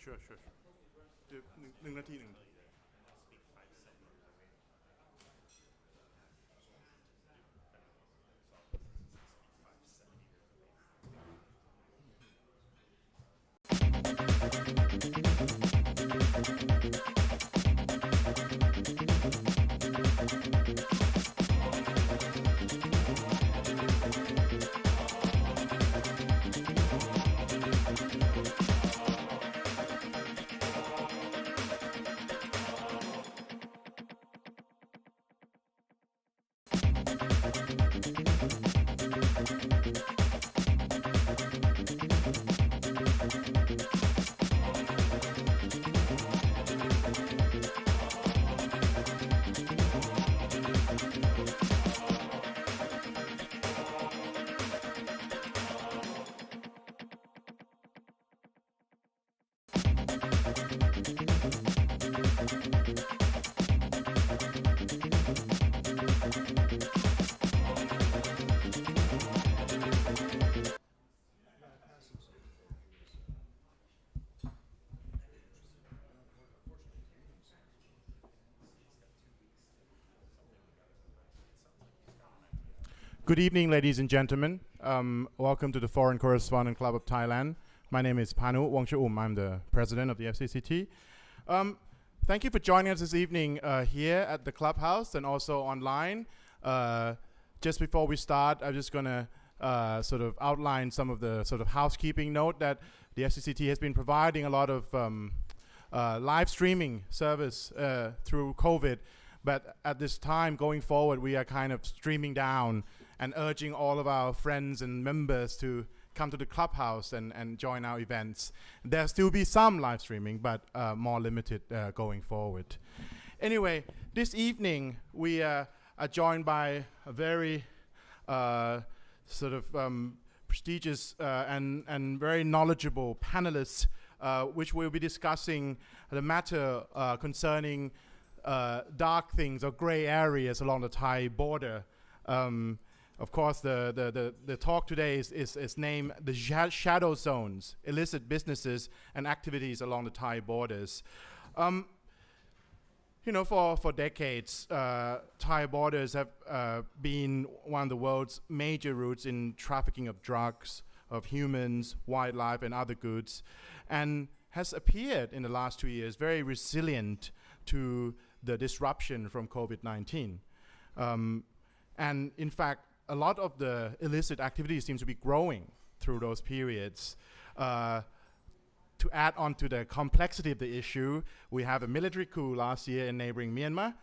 sure, sure. หนึ่งนาที Good evening, ladies and gentlemen. Welcome to the Foreign Correspondent Club of Thailand. My name is Panu Wongchaum. I'm the president of the FCCT. Thank you for joining us this evening here at the clubhouse and also online. Just before we start, I'm just going to sort of outline some of the sort of housekeeping note that the FCCT has been providing a lot of live streaming service through COVID. But at this time, going forward, we are kind of streaming down and urging all of our friends and members to come to the clubhouse and join our events. There'll still be some live streaming, but more limited going forward. Anyway, this evening, we are joined by a very sort of prestigious and very knowledgeable panelists, which will be discussing the matter concerning dark things or gray areas along the Thai border. Of course, the talk today is named the shadow zones, illicit businesses and activities along the Thai borders. You know, for decades, Thai borders have been one of the world's major routes in trafficking of drugs, of humans, wildlife, and other goods, and has appeared in the last 2 years very resilient to the disruption from COVID-19. And in fact, a lot of the illicit activities seems to be growing through those periods. To add on to the complexity of the issue, we have a military coup last year in neighbouring Myanmar,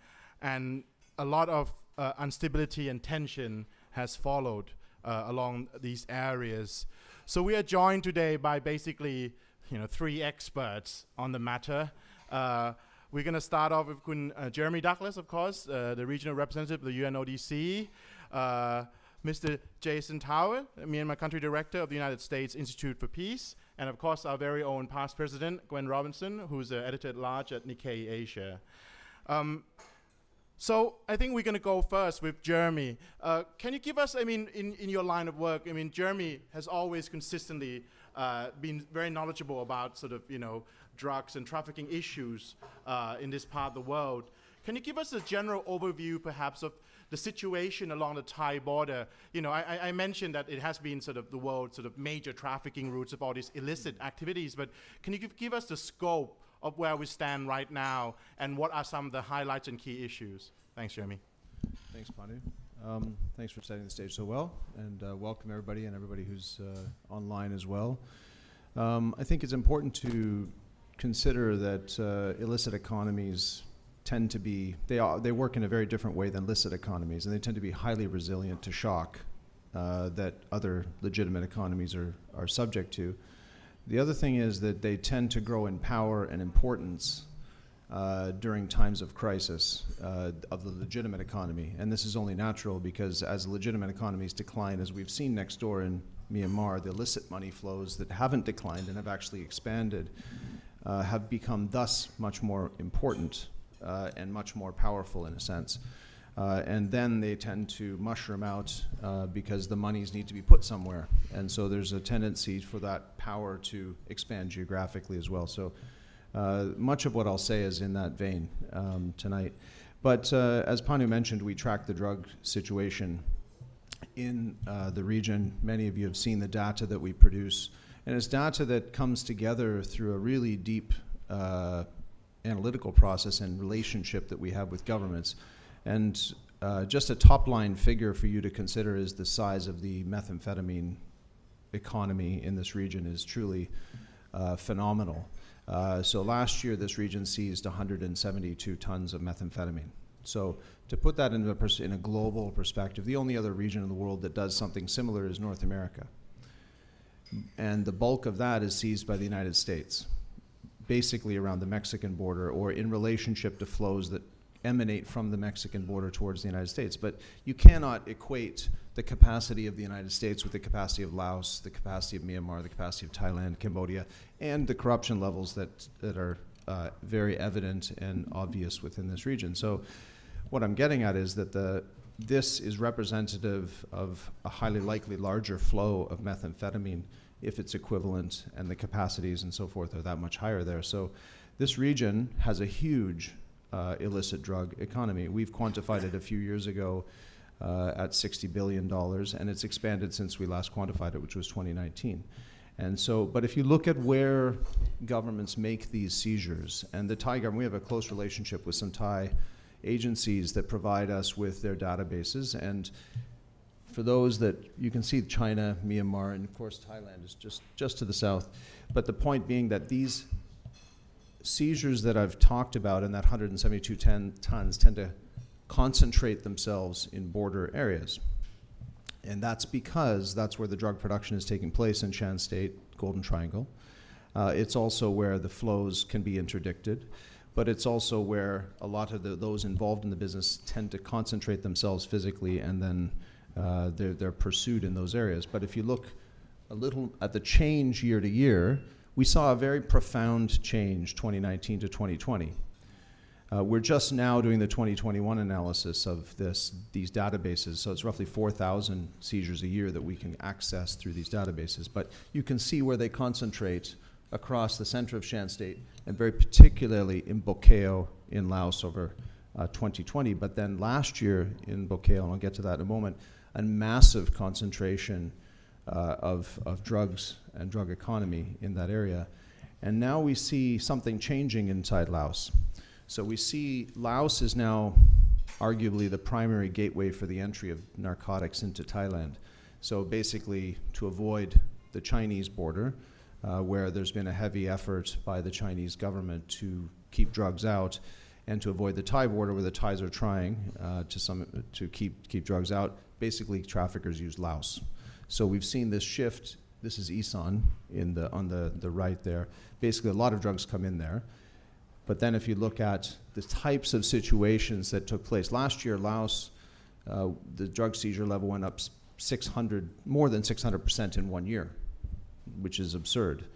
and a lot of instability and tension has followed along these areas. So we are joined today by basically, you know, 3 experts on the matter. We're going to start off with Jeremy Douglas, of course, the regional representative of the UNODC, Mr. Jason Tower, Myanmar Country Director of the United States Institute for Peace, and of course our very own past president, Gwen Robinson, who's the editor-at-large at Nikkei Asia. So I think we're going to go first with Jeremy. Can you give us, I mean, in your line of work, I mean, Jeremy has always consistently been very knowledgeable about sort of, you know, drugs and trafficking issues in this part of the world. Can you give us a general overview, perhaps, of the situation along the Thai border? You know, I mentioned that it has been sort of the world's sort of major trafficking routes of all these illicit activities, but can you give us the scope of where we stand right now and what are some of the highlights and key issues? Thanks, Jeremy. Thanks, Panu. Thanks for setting the stage so well, and welcome everybody and everybody who's online as well. I think it's important to consider that illicit economies tend to be, they work in a very different way than licit economies, and they tend to be highly resilient to shock that other legitimate economies are subject to. The other thing is that they tend to grow in power and importance during times of crisis of the legitimate economy. And this is only natural because as legitimate economies decline, as we've seen next door in Myanmar, the illicit money flows that haven't declined and have actually expanded have become thus much more important and much more powerful in a sense. And then they tend to mushroom out because the monies need to be put somewhere. And so there's a tendency for that power to expand geographically as well. So much of what I'll say is in that vein tonight. But as Panu mentioned, we track the drug situation in the region. Many of you have seen the data that we produce. And it's data that comes together through a really deep analytical process and relationship that we have with governments. And just a top-line figure for you to consider is the size of the methamphetamine economy in this region is truly phenomenal. So last year, this region seized 172 tons of methamphetamine. So to put that in a global perspective, the only other region in the world that does something similar is North America. And the bulk of that is seized by the United States, basically around the Mexican border or in relationship to flows that emanate from the Mexican border towards the United States. But you cannot equate the capacity of the United States with the capacity of Laos, the capacity of Myanmar, the capacity of Thailand, Cambodia, and the corruption levels that are very evident and obvious within this region. So what I'm getting at is that this is representative of a highly likely larger flow of methamphetamine if it's equivalent and the capacities and so forth are that much higher there. So this region has a huge illicit drug economy. We've quantified it a few years ago at $60 billion, and it's expanded since we last quantified it, which was 2019. And so, but if you look at where governments make these seizures, and the Thai government, we have a close relationship with some Thai agencies that provide us with their databases, and for those that you can see China, Myanmar, and of course Thailand is just to the south. But the point being that these seizures that I've talked about in that 172 tons tend to concentrate themselves in border areas. And that's because that's where the drug production is taking place in Shan State, Golden Triangle. It's also where the flows can be interdicted, but it's also where a lot of those involved in the business tend to concentrate themselves physically, and then they're pursued in those areas. But if you look a little at the change year to year, we saw a very profound change 2019 to 2020. We're just now doing the 2021 analysis of these databases, so it's roughly 4,000 seizures a year that we can access through these databases. But you can see where they concentrate across the center of Shan State, and very particularly in Bokeo in Laos over 2020. But then last year in Bokeo, and I'll get to that in a moment, a massive concentration of drugs and drug economy in that area. And now we see something changing inside Laos. So we see Laos is now arguably the primary gateway for the entry of narcotics into Thailand. So basically, to avoid the Chinese border, where there's been a heavy effort by the Chinese government to keep drugs out, and to avoid the Thai border, where the Thais are trying to keep drugs out, basically traffickers use Laos. So we've seen this shift. This is Isan on the right there. Basically, a lot of drugs come in there. But then if you look at the types of situations that took place, last year, Laos, the drug seizure level went up more than 600% in 1 year, which is absurd.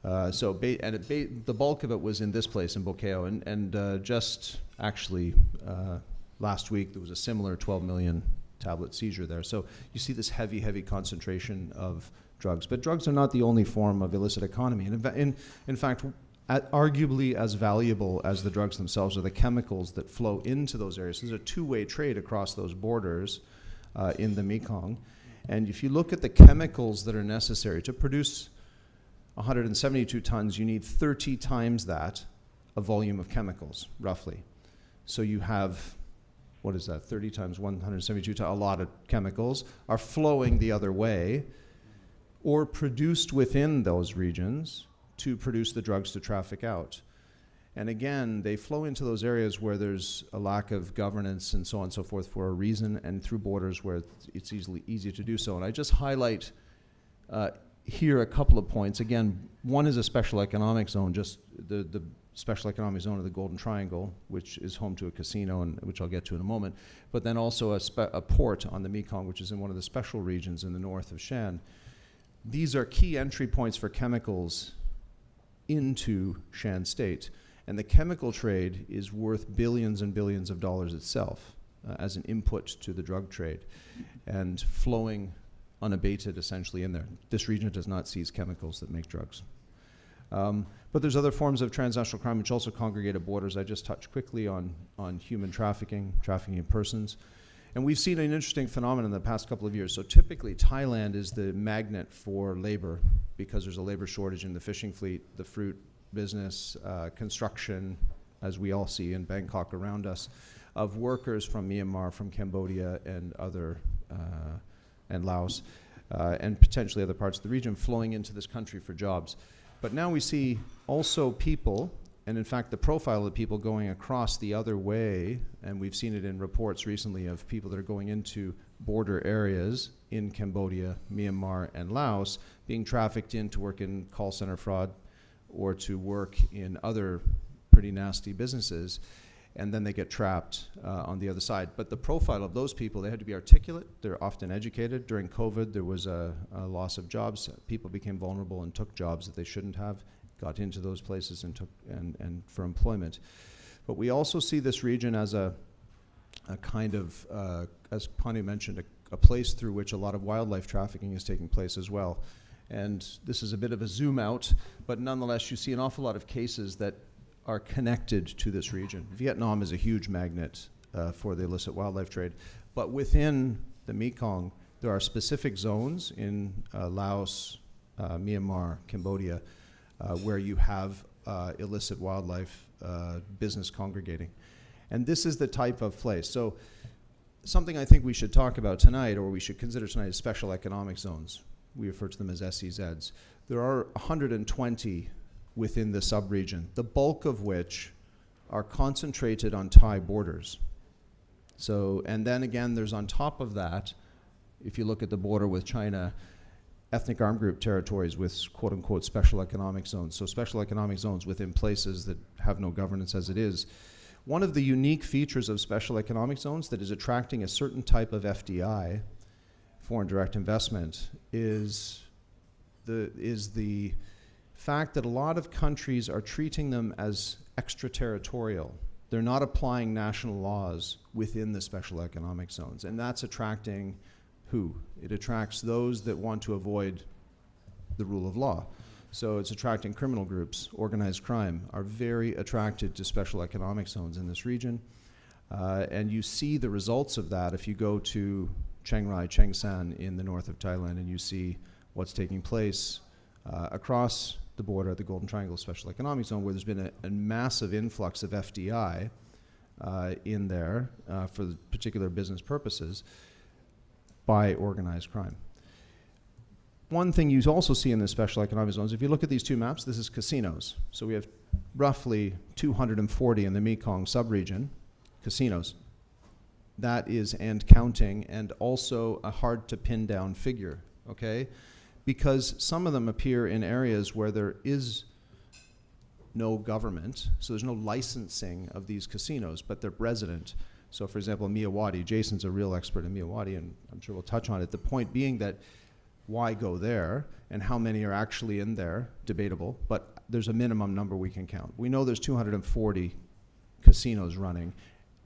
The bulk of it was in this place in Bokeo, and just actually last week there was a similar 12 million tablet seizure there. So you see this heavy, heavy concentration of drugs. But drugs are not the only form of illicit economy. And in fact, arguably as valuable as the drugs themselves are the chemicals that flow into those areas. There's a two-way trade across those borders in the Mekong. And if you look at the chemicals that are necessary to produce 172 tons, you need 30 times that a volume of chemicals, roughly. So you have, what is that, 30 times 172 tons, a lot of chemicals are flowing the other way or produced within those regions to produce the drugs to traffic out. And again, they flow into those areas where there's a lack of governance and so on and so forth for a reason, and through borders where it's easy to do so. And I just highlight here a couple of points. Again, one is a special economic zone, just the special economic zone of the Golden Triangle, which is home to a casino, and which I'll get to in a moment, but then also a port on the Mekong, which is in one of the special regions in the north of Shan. These are key entry points for chemicals into Shan State. And the chemical trade is worth billions and billions of dollars itself. as an input to the drug trade and flowing unabated essentially in there. This region does not seize chemicals that make drugs. But there's other forms of transnational crime which also congregate at borders. I just touched quickly on human trafficking, trafficking of persons. And we've seen an interesting phenomenon in the past couple of years. So typically Thailand is the magnet for labor because there's a labor shortage in the fishing fleet, the fruit business, construction, as we all see in Bangkok around us, of workers from Myanmar, from Cambodia, and other, and Laos, and potentially other parts of the region flowing into this country for jobs. But now we see also people, and in fact the profile of the people going across the other way, and we've seen it in reports recently of people that are going into border areas in Cambodia, Myanmar, and Laos, being trafficked in to work in call center fraud or to work in other pretty nasty businesses, and then they get trapped on the other side. But the profile of those people, they had to be articulate, they're often educated. During COVID, there was a loss of jobs. People became vulnerable and took jobs that they shouldn't have, got into those places and took and for employment. But we also see this region as a kind of, as Panu mentioned, a place through which a lot of wildlife trafficking is taking place as well. And this is a bit of a zoom out, but nonetheless you see an awful lot of cases that are connected to this region. Vietnam is a huge magnet for the illicit wildlife trade, but within the Mekong, there are specific zones in Laos, Myanmar, Cambodia, where you have illicit wildlife business congregating. And this is the type of place. So something I think we should talk about tonight, or we should consider tonight, is special economic zones. We refer to them as SEZs. There are 120 within the sub-region, the bulk of which are concentrated on Thai borders. So, and then again, there's on top of that, if you look at the border with China, ethnic armed group territories with quote-unquote special economic zones. So special economic zones within places that have no governance as it is. One of the unique features of special economic zones that is attracting a certain type of FDI, foreign direct investment, is the fact that a lot of countries are treating them as extraterritorial. They're not applying national laws within the special economic zones, and that's attracting who? It attracts those that want to avoid the rule of law. So it's attracting criminal groups. Organized crime are very attracted to special economic zones in this region, and you see the results of that if you go to Chiang Rai, Cheng San in the north of Thailand, and you see what's taking place across the border at the Golden Triangle Special Economic Zone, where there's been a massive influx of FDI in there for particular business purposes by organized crime. One thing you also see in the special economic zones, if you look at these two maps, this is casinos. So we have roughly 240 in the Mekong subregion, casinos. That is, and counting, and also a hard to pin down figure, okay? Because some of them appear in areas where there is no government, so there's no licensing of these casinos, but they're resident. So for example, Miyawadi, Jason's a real expert in Miyawadi, and I'm sure we'll touch on it. The point being that why go there, and how many are actually in there, debatable, but there's a minimum number we can count. We know there's 240 casinos running,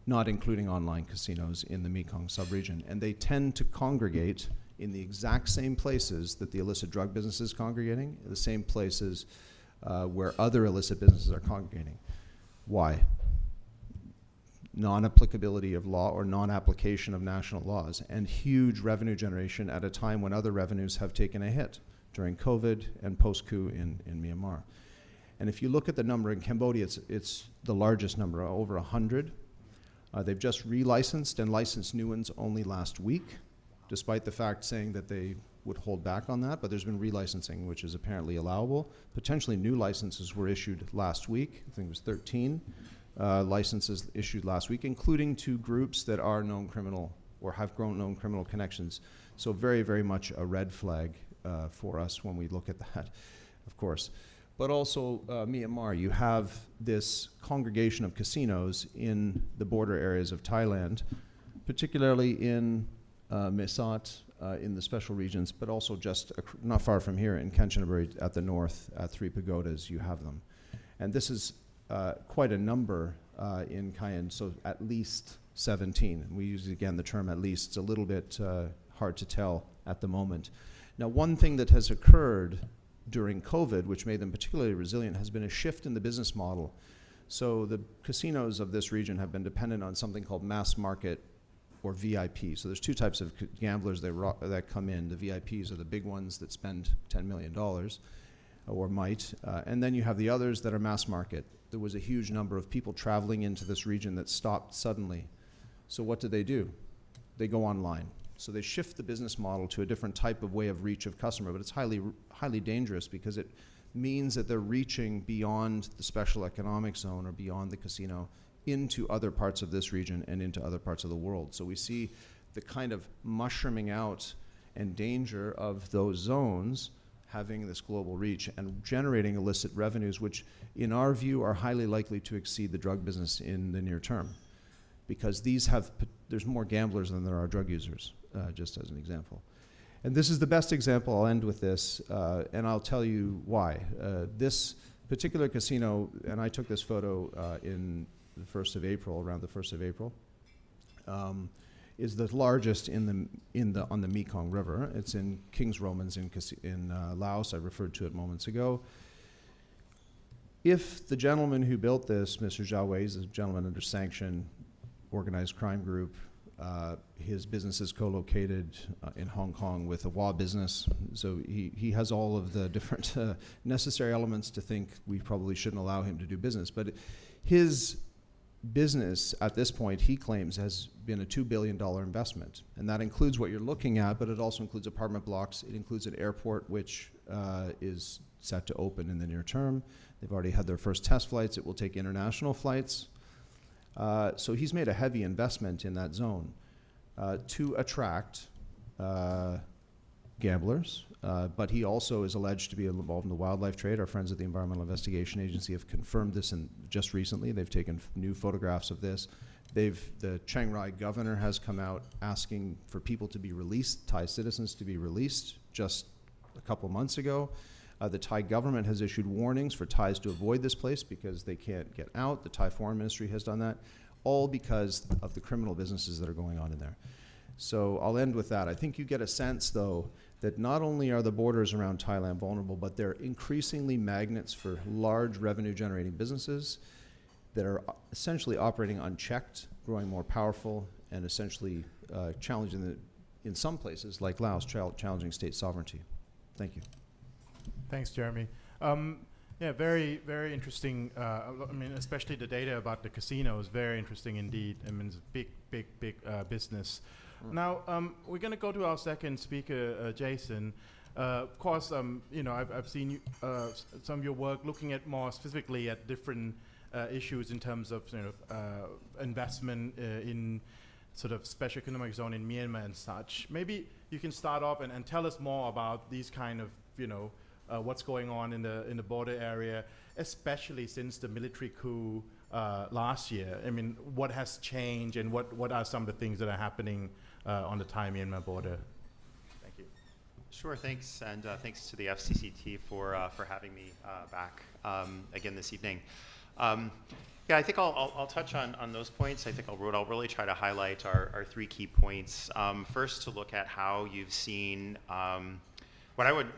not including online casinos in the Mekong subregion, and they tend to congregate in the exact same places that the illicit drug business is congregating, the same places where other illicit businesses are congregating. Why? Non-applicability of law or non-application of national laws, and huge revenue generation at a time when other revenues have taken a hit during COVID and post-coup in Myanmar. And if you look at the number in Cambodia, it's the largest number, over 100. They've just relicensed and licensed new ones only last week, despite the fact saying that they would hold back on that, but there's been relicensing, which is apparently allowable. Potentially new licenses were issued last week. I think it was 13 licenses issued last week, including to groups that are known criminal or have grown known criminal connections. So very, very much a red flag for us when we look at that, of course. But also Myanmar, you have this congregation of casinos in the border areas of Thailand, particularly in Mesat, in the special regions, but also just not far from here in Kanchanaburi at the north, at Three Pagodas, you have them. And this is quite a number in Cayenne, so at least 17. We use, again, the term at least. It's a little bit hard to tell at the moment. Now, one thing that has occurred during COVID, which made them particularly resilient, has been a shift in the business model. So the casinos of this region have been dependent on something called mass market or VIP. So there's two types of gamblers that come in. The VIPs are the big ones that spend $10 million or might. And then you have the others that are mass market. There was a huge number of people traveling into this region that stopped suddenly. So what do? They go online. So they shift the business model to a different type of way of reach of customer, but it's highly dangerous because it means that they're reaching beyond the special economic zone or beyond the casino into other parts of this region and into other parts of the world. So we see the kind of mushrooming out and danger of those zones having this global reach and generating illicit revenues, which in our view are highly likely to exceed the drug business in the near term. Because there's more gamblers than there are drug users, just as an example. And this is the best example. I'll end with this, and I'll tell you why. This particular casino, and I took this photo in the 1st of April, around the 1st of April, is the largest on the Mekong River. It's in King's Romans in Laos. I referred to it moments ago. If the gentleman who built this, Mr. Zhao Wei, is a gentleman under sanction, organized crime group. His business is co-located in Hong Kong with a WA business. So he has all of the different necessary elements to think we probably shouldn't allow him to do business. But his business at this point, he claims, has been a $2 billion investment. And that includes what you're looking at, but it also includes apartment blocks. It includes an airport, which is set to open in the near term. They've already had their first test flights. It will take international flights. So he's made a heavy investment in that zone to attract gamblers, but he also is alleged to be involved in the wildlife trade. Our friends at the Environmental Investigation Agency have confirmed this just recently. They've taken new photographs of this. The Chiang Rai governor has come out asking for people to be released, Thai citizens to be released just a couple months ago. The Thai government has issued warnings for Thais to avoid this place because they can't get out. The Thai Foreign Ministry has done that, all because of the criminal businesses that are going on in there. So I'll end with that. I think you get a sense, though, that not only are the borders around Thailand vulnerable, but they're increasingly magnets for large revenue-generating businesses that are essentially operating unchecked, growing more powerful, and essentially challenging, in some places, like Laos, challenging state sovereignty. Thank you. Thanks, Jeremy. Yeah, very, very interesting. I mean, especially the data about the casino is very interesting indeed. I mean, it's a big business. Now, we're going to go to our second speaker, Jason. Of course, you know, I've seen some of your work looking at more specifically at different issues in terms of investment in sort of special economic zone in Myanmar and such. Maybe you can start off and tell us more about these kind of, what's going on in the border area, especially since the military coup last year. I mean, what has changed and what are some of the things that are happening on the Thai-Myanmar border? Thank you. Sure, thanks, and thanks to the FCCT for having me back again this evening. Yeah, I think I'll touch on those points. I think I'll really try to highlight our three key points. First, to look at how you've seen what I would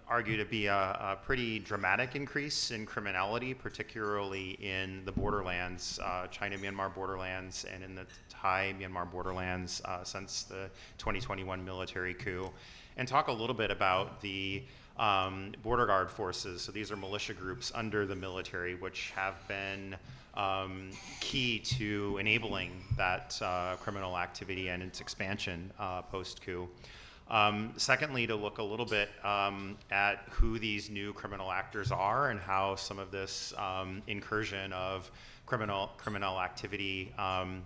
argue to be a pretty dramatic increase in criminality, particularly in the borderlands, China-Myanmar borderlands, and in the Thai-Myanmar borderlands since the 2021 military coup, and talk a little bit about the border guard forces. So these are militia groups under the military, which have been key to enabling that criminal activity and its expansion post-coup. Secondly, to look a little bit at who these new criminal actors are and how some of this incursion of criminal activity,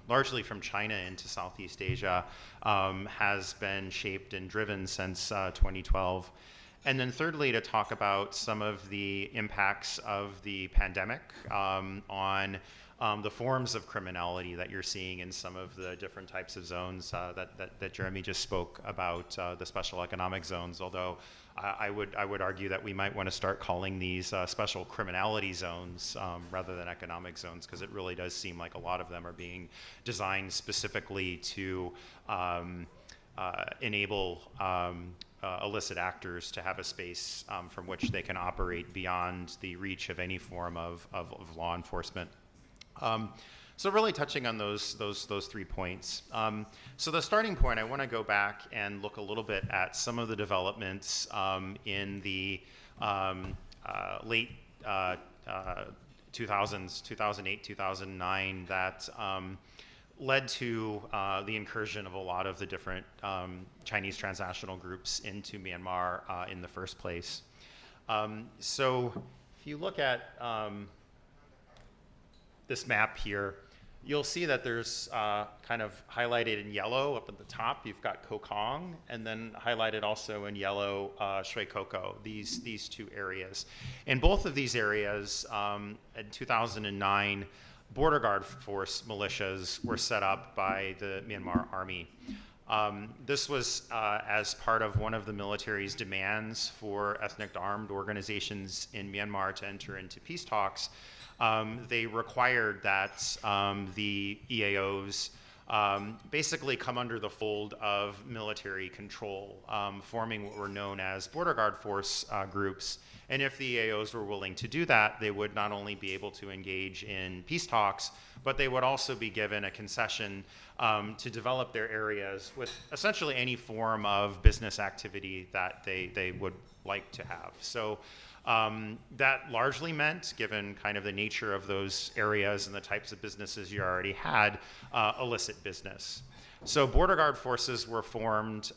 largely from China into Southeast Asia, has been shaped and driven since 2012. And then thirdly, to talk about some of the impacts of the pandemic on the forms of criminality that you're seeing in some of the different types of zones that Jeremy just spoke about, the special economic zones, although I would argue that we might want to start calling these special criminality zones rather than economic zones, because it really does seem like a lot of them are being designed specifically to enable illicit actors to have a space from which they can operate beyond the reach of any form of law enforcement. So really touching on those 3 points. So the starting point, I want to go back and look a little bit at some of the developments in the late 2000s, 2008, 2009, that led to the incursion of a lot of the different Chinese transnational groups into Myanmar in the first place. So if you look at this map here, you'll see that there's kind of highlighted in yellow up at the top, you've got Kokong, and then highlighted also in yellow, Shui Koko, these two areas. In both of these areas, in 2009, border guard force militias were set up by the Myanmar army. This was as part of one of the military's demands for ethnic armed organizations in Myanmar to enter into peace talks. They required that the EAOs basically come under the fold of military control, forming what were known as border guard force groups. And if the EAOs were willing to do that, they would not only be able to engage in peace talks, but they would also be given a concession to develop their areas with essentially any form of business activity that they would like to have. So that largely meant, given kind of the nature of those areas and the types of businesses you already had, illicit business. So border guard forces were formed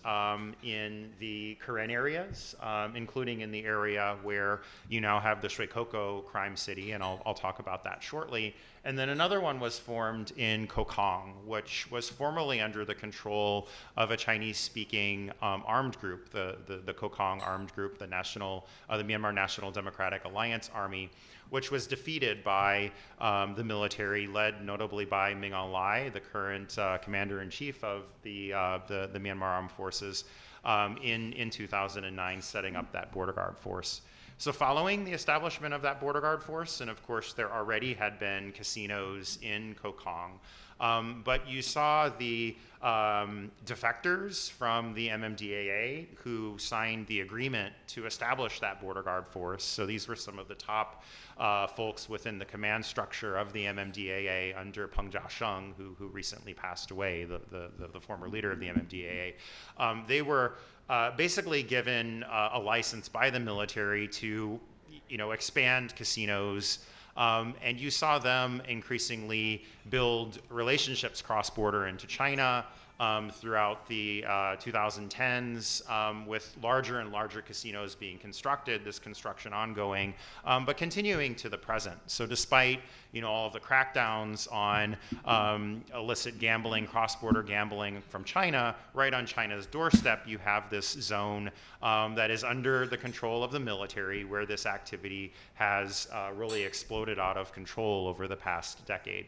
in the Karen areas, including in the area where you now have the Shui Koko crime city, and I'll talk about that shortly. And then another one was formed in Kokong, which was formerly under the control of a Chinese-speaking armed group, the Kokong armed group, the Myanmar National Democratic Alliance Army, which was defeated by the military, led notably by Min Aung Hlaing, the current commander-in-chief of the Myanmar Armed Forces, in 2009, setting up that border guard force. So following the establishment of that border guard force, and of course there already had been casinos in Kokong, but you saw the defectors from the MMDAA who signed the agreement to establish that border guard force. So these were some of the top folks within the command structure of the MMDAA under Peng Jiasheng, who recently passed away, the former leader of the MMDAA. They were basically given a license by the military to, expand casinos, and you saw them increasingly build relationships cross-border into China throughout the 2010s, with larger and larger casinos being constructed, this construction ongoing, but continuing to the present. So despite all of the crackdowns on illicit gambling, cross-border gambling from China, right on China's doorstep, you have this zone that is under the control of the military, where this activity has really exploded out of control over the past decade.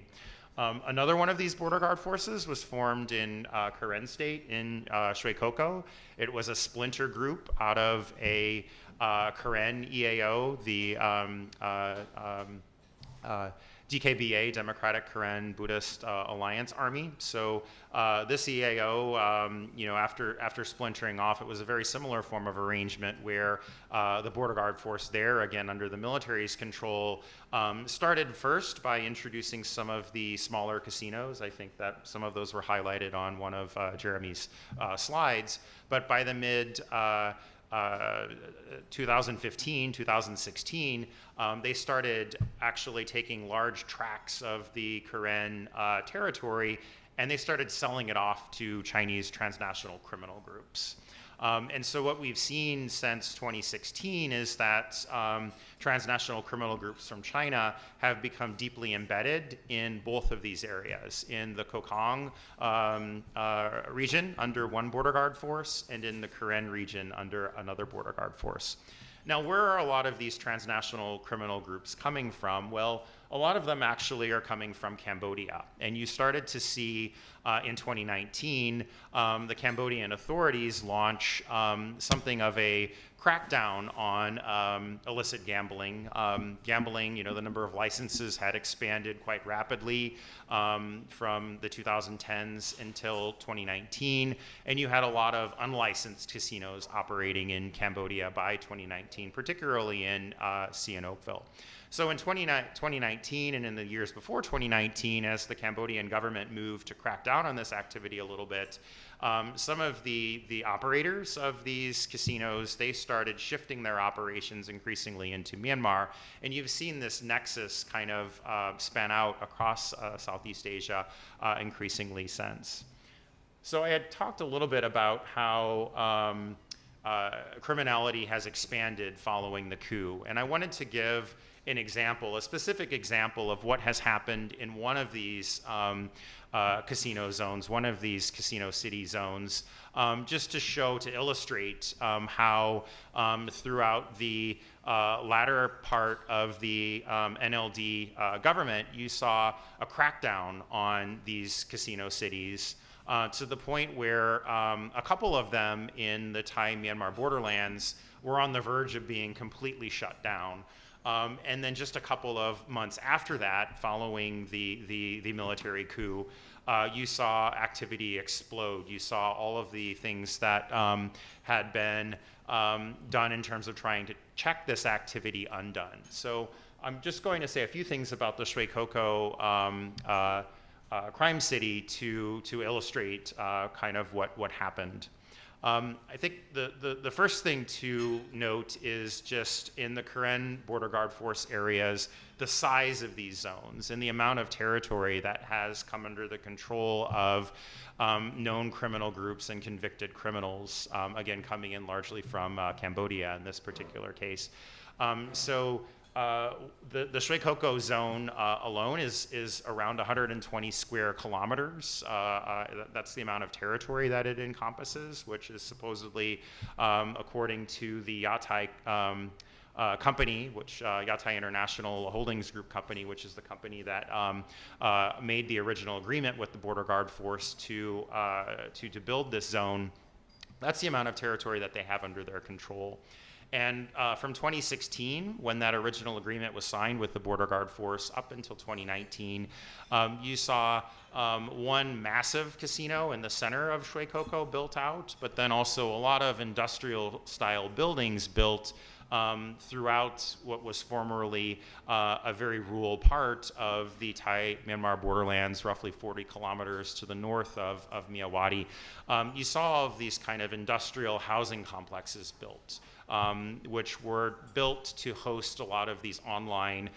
Another one of these border guard forces was formed in Karen State in Shui Koko. It was a splinter group out of a Karen EAO, the DKBA, Democratic Karen Buddhist Alliance Army. So this EAO, after splintering off, it was a very similar form of arrangement where the border guard force there, again under the military's control, started first by introducing some of the smaller casinos. I think that some of those were highlighted on one of Jeremy's slides. But by the mid 2015, 2016, they started actually taking large tracts of the Karen territory, and they started selling it off to Chinese transnational criminal groups. And so what we've seen since 2016 is that transnational criminal groups from China have become deeply embedded in both of these areas, in the Kokong region under one border guard force, and in the Karen region under another border guard force. Now, where are a lot of these transnational criminal groups coming from? Well, a lot of them actually are coming from Cambodia. And you started to see in 2019, the Cambodian authorities launch something of a crackdown on illicit gambling. Gambling, the number of licenses had expanded quite rapidly from the 2010s until 2019, and you had a lot of unlicensed casinos operating in Cambodia by 2019, particularly in Sihanoukville. So in 2019 and in the years before 2019, as the Cambodian government moved to crack down on this activity a little bit, some of the operators of these casinos, they started shifting their operations increasingly into Myanmar, and you've seen this nexus kind of span out across Southeast Asia increasingly since. So I had talked a little bit about how criminality has expanded following the coup, and I wanted to give an example, a specific example of what has happened in one of these casino zones, one of these casino city zones, just to illustrate how throughout the latter part of the NLD government, you saw a crackdown on these casino cities to the point where a couple of them in the Thai-Myanmar borderlands were on the verge of being completely shut down. And then just a couple of months after that, following the military coup, you saw activity explode. You saw all of the things that had been done in terms of trying to check this activity undone. So I'm just going to say a few things about the Shui Koko crime city to illustrate kind of what happened. I think the first thing to note is just in the Karen Border Guard Force areas, the size of these zones and the amount of territory that has come under the control of known criminal groups and convicted criminals, again, coming in largely from Cambodia in this particular case. The Shui Koko zone alone is around 120 square kilometers. That's the amount of territory that it encompasses, which is supposedly, according to the Yatai company, which Yatai International Holdings Group company, which is the company that made the original agreement with the Border Guard Force to build this zone. That's the amount of territory that they have under their control. And from 2016, when that original agreement was signed with the Border Guard Force, up until 2019, you saw one massive casino in the center of Shui Koko built out, but then also a lot of industrial-style buildings built throughout what was formerly a very rural part of the Thai-Myanmar borderlands, roughly 40 kilometers to the north of Myawaddy. You saw all of these kind of industrial housing complexes built, which were built to host a lot of these online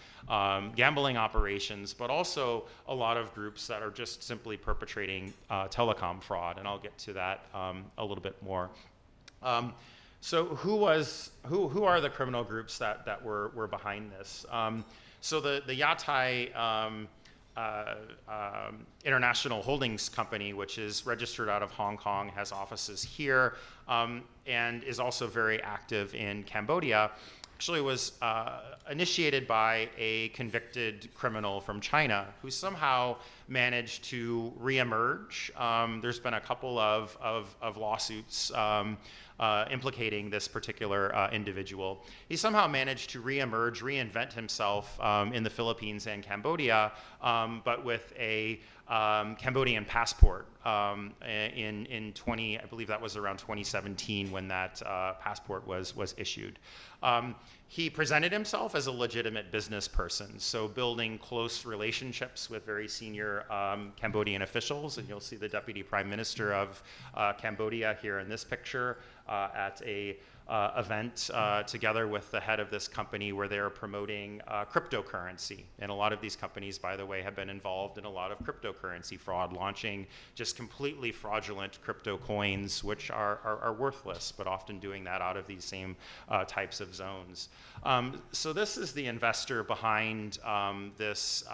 gambling operations, but also a lot of groups that are just simply perpetrating telecom fraud, and I'll get to that a little bit more. So who are the criminal groups that were behind this? So the Yatai International Holdings Company, which is registered out of Hong Kong, has offices here, and is also very active in Cambodia, actually was initiated by a convicted criminal from China who somehow managed to reemerge. There's been a couple of lawsuits implicating this particular individual. He somehow managed to reemerge, reinvent himself in the Philippines and Cambodia, but with a Cambodian passport I believe that was around 2017 when that passport was issued. He presented himself as a legitimate business person, so building close relationships with very senior Cambodian officials, and you'll see the Deputy Prime Minister of Cambodia here in this picture at a event together with the head of this company where they're promoting cryptocurrency. And a lot of these companies, by the way, have been involved in a lot of cryptocurrency fraud, launching just completely fraudulent crypto coins, which are worthless, but often doing that out of these same types of zones. So this is the investor behind this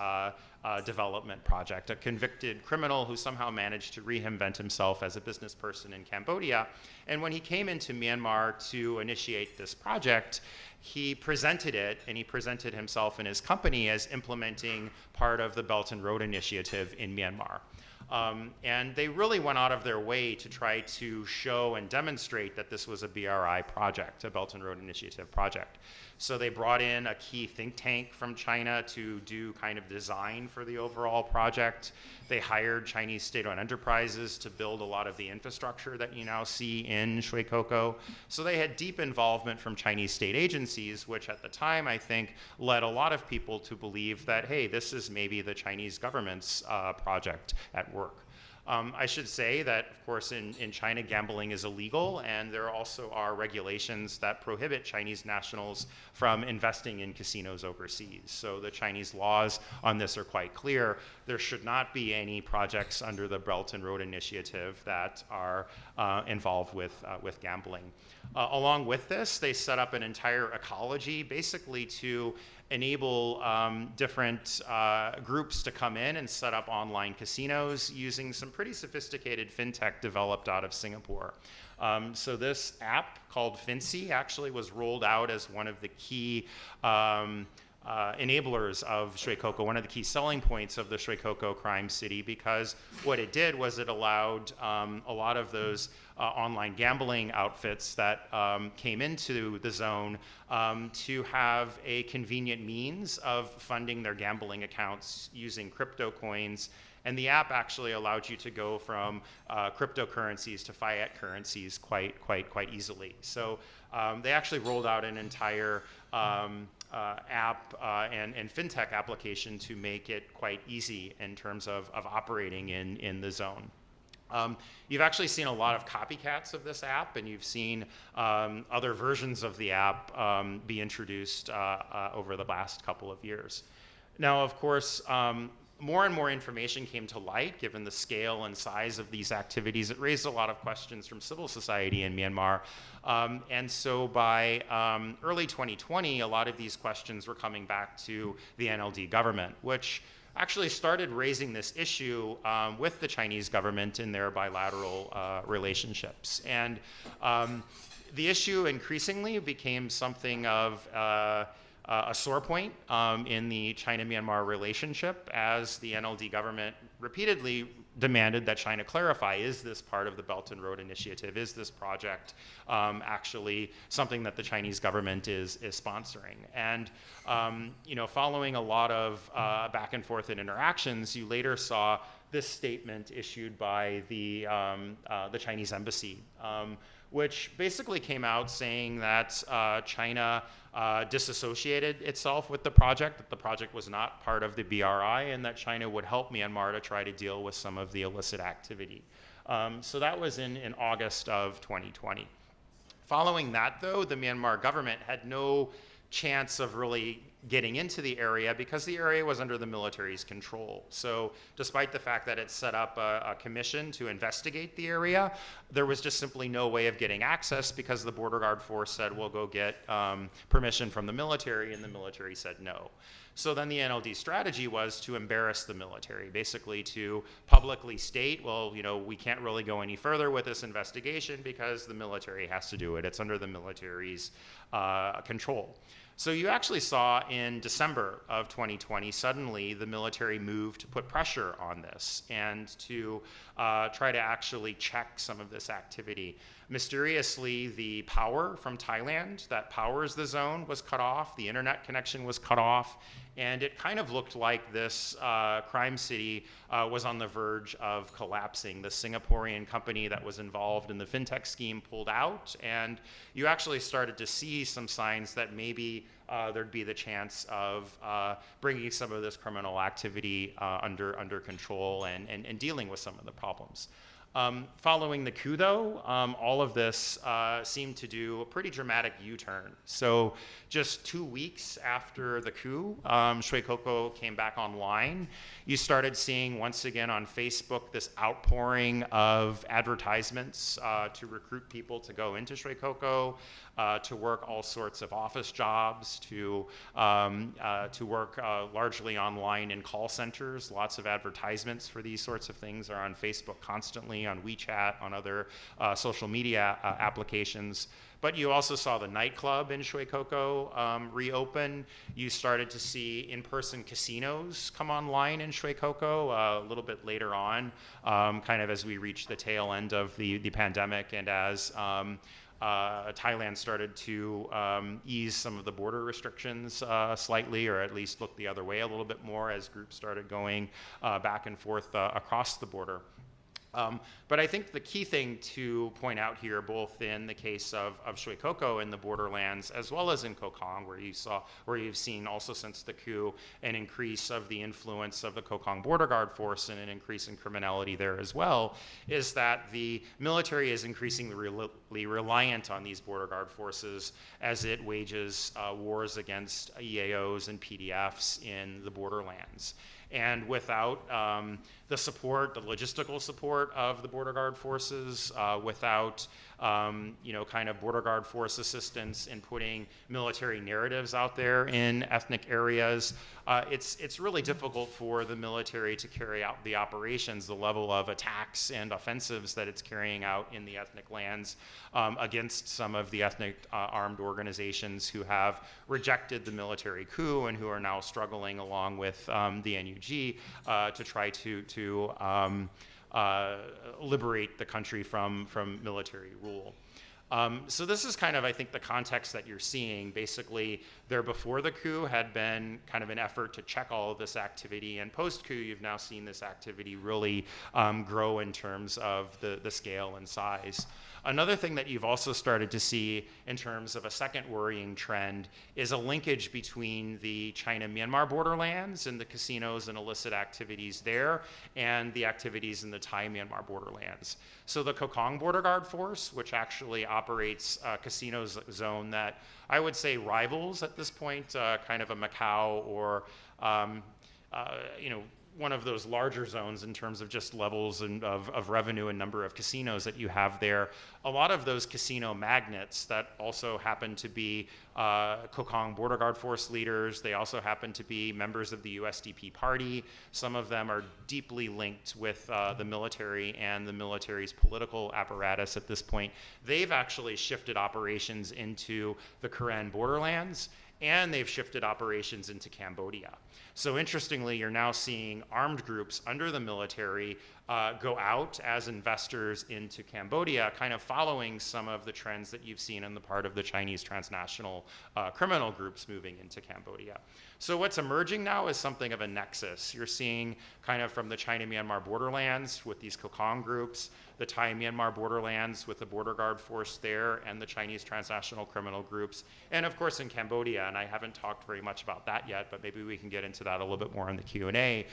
development project, a convicted criminal who somehow managed to reinvent himself as a business person in Cambodia. And when he came into Myanmar to initiate this project, he presented it, and he presented himself and his company as implementing part of the Belt and Road Initiative in Myanmar. And they really went out of their way to try to show and demonstrate that this was a BRI project, a Belt and Road Initiative project. So they brought in a key think tank from China to do kind of design for the overall project. They hired Chinese state-owned enterprises to build a lot of the infrastructure that you now see in Shui Koko. So they had deep involvement from Chinese state agencies, which at the time, I think, led a lot of people to believe that, hey, this is maybe the Chinese government's project at work. I should say that, of course, in China, gambling is illegal, and there also are regulations that prohibit Chinese nationals from investing in casinos overseas. So the Chinese laws on this are quite clear. There should not be any projects under the Belt and Road Initiative that are involved with gambling. Along with this, they set up an entire ecology basically to enable different groups to come in and set up online casinos using some pretty sophisticated fintech developed out of Singapore. So this app called Fincy actually was rolled out as one of the key enablers of Shui Koko, one of the key selling points of the Shui Koko crime city, because what it did was it allowed a lot of those online gambling outfits that came into the zone to have a convenient means of funding their gambling accounts using crypto coins. And the app actually allowed you to go from cryptocurrencies to fiat currencies quite easily. So they actually rolled out an entire app and fintech application to make it quite easy in terms of operating in the zone. You've actually seen a lot of copycats of this app, and you've seen other versions of the app be introduced over the last couple of years. Now, of course, more and more information came to light given the scale and size of these activities. It raised a lot of questions from civil society in Myanmar. And so by early 2020, a lot of these questions were coming back to the NLD government, which actually started raising this issue with the Chinese government in their bilateral relationships. And the issue increasingly became something of a sore point in the China-Myanmar relationship, as the NLD government repeatedly demanded that China clarify, is this part of the Belt and Road Initiative? Is this project actually something that the Chinese government is sponsoring? And following a lot of back and forth and interactions, you later saw this statement issued by the Chinese embassy, which basically came out saying that China disassociated itself with the project, that the project was not part of the BRI, and that China would help Myanmar to try to deal with some of the illicit activity. So that was in August of 2020. Following that, though, the Myanmar government had no chance of really getting into the area because the area was under the military's control. So despite the fact that it set up a commission to investigate the area, there was just simply no way of getting access because the border guard force said, we'll go get permission from the military, and the military said no. So then the NLD strategy was to embarrass the military, basically to publicly state, well, we can't really go any further with this investigation because the military has to do it. It's under the military's control. So you actually saw in December of 2020, suddenly the military moved to put pressure on this and to try to actually check some of this activity. Mysteriously, the power from Thailand that powers the zone was cut off, the internet connection was cut off, and it kind of looked like this crime city was on the verge of collapsing. The Singaporean company that was involved in the fintech scheme pulled out, and you actually started to see some signs that maybe there'd be the chance of bringing some of this criminal activity under control and dealing with some of the problems. Following the coup, though, all of this seemed to do a pretty dramatic U-turn. So just 2 weeks after the coup, Shui Koko came back online. You started seeing once again on Facebook this outpouring of advertisements to recruit people to go into Shui Koko, to work all sorts of office jobs, to work largely online in call centers. Lots of advertisements for these sorts of things are on Facebook constantly, on WeChat, on other social media applications. But you also saw the nightclub in Shui Koko reopen. You started to see in-person casinos come online in Shui Koko a little bit later on, kind of as we reached the tail end of the pandemic, and as Thailand started to ease some of the border restrictions slightly, or at least look the other way a little bit more as groups started going back and forth across the border. But I think the key thing to point out here, both in the case of Shui Koko in the borderlands, as well as in Kokong, where you've seen also since the coup an increase of the influence of the Kokong Border Guard Force and an increase in criminality there as well, is that the military is increasingly reliant on these border guard forces as it wages wars against EAOs and PDFs in the borderlands. And without the support, the logistical support of the border guard forces, without kind of border guard force assistance in putting military narratives out there in ethnic areas, it's really difficult for the military to carry out the operations, the level of attacks and offensives that it's carrying out in the ethnic lands against some of the ethnic armed organizations who have rejected the military coup and who are now struggling along with the NUG to try to liberate the country from military rule. So this is kind of, I think, the context that you're seeing. Basically, there before the coup had been kind of an effort to check all of this activity, and post-coup, you've now seen this activity really grow in terms of the scale and size. Another thing that you've also started to see in terms of a second worrying trend is a linkage between the China-Myanmar borderlands and the casinos and illicit activities there and the activities in the Thai-Myanmar borderlands. So the Kokong Border Guard Force, which actually operates a casino zone that I would say rivals at this point kind of a Macau or one of those larger zones in terms of just levels and of revenue and number of casinos that you have there. A lot of those casino magnates that also happen to be Kokong Border Guard Force leaders, they also happen to be members of the USDP party. Some of them are deeply linked with the military and the military's political apparatus at this point. They've actually shifted operations into the Karen borderlands, and they've shifted operations into Cambodia. So interestingly, you're now seeing armed groups under the military go out as investors into Cambodia, kind of following some of the trends that you've seen on the part of the Chinese transnational criminal groups moving into Cambodia. So what's emerging now is something of a nexus. You're seeing kind of from the China-Myanmar borderlands with these Kokong groups, the Thai-Myanmar borderlands with the border guard force there and the Chinese transnational criminal groups, and of course in Cambodia, and I haven't talked very much about that yet, but maybe we can get into that a little bit more in the Q&A,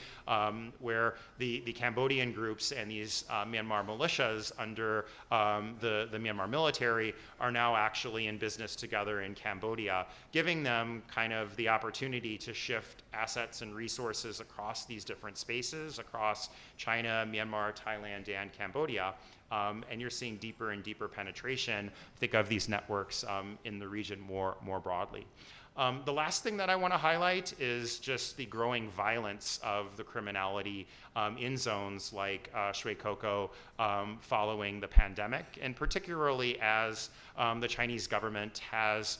where the Cambodian groups and these Myanmar militias under the Myanmar military are now actually in business together in Cambodia, giving them kind of the opportunity to shift assets and resources across these different spaces, across China, Myanmar, Thailand, and Cambodia. And you're seeing deeper and deeper penetration, think of these networks in the region more broadly. The last thing that I want to highlight is just the growing violence of the criminality in zones like Shui Koko following the pandemic, and particularly as the Chinese government has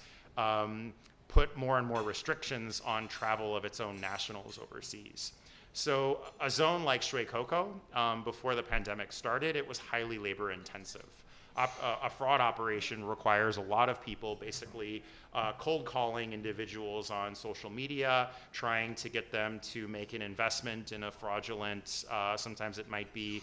put more and more restrictions on travel of its own nationals overseas. So a zone like Shui Koko, before the pandemic started, it was highly labor intensive. A fraud operation requires a lot of people basically cold calling individuals on social media, trying to get them to make an investment in a fraudulent, sometimes it might be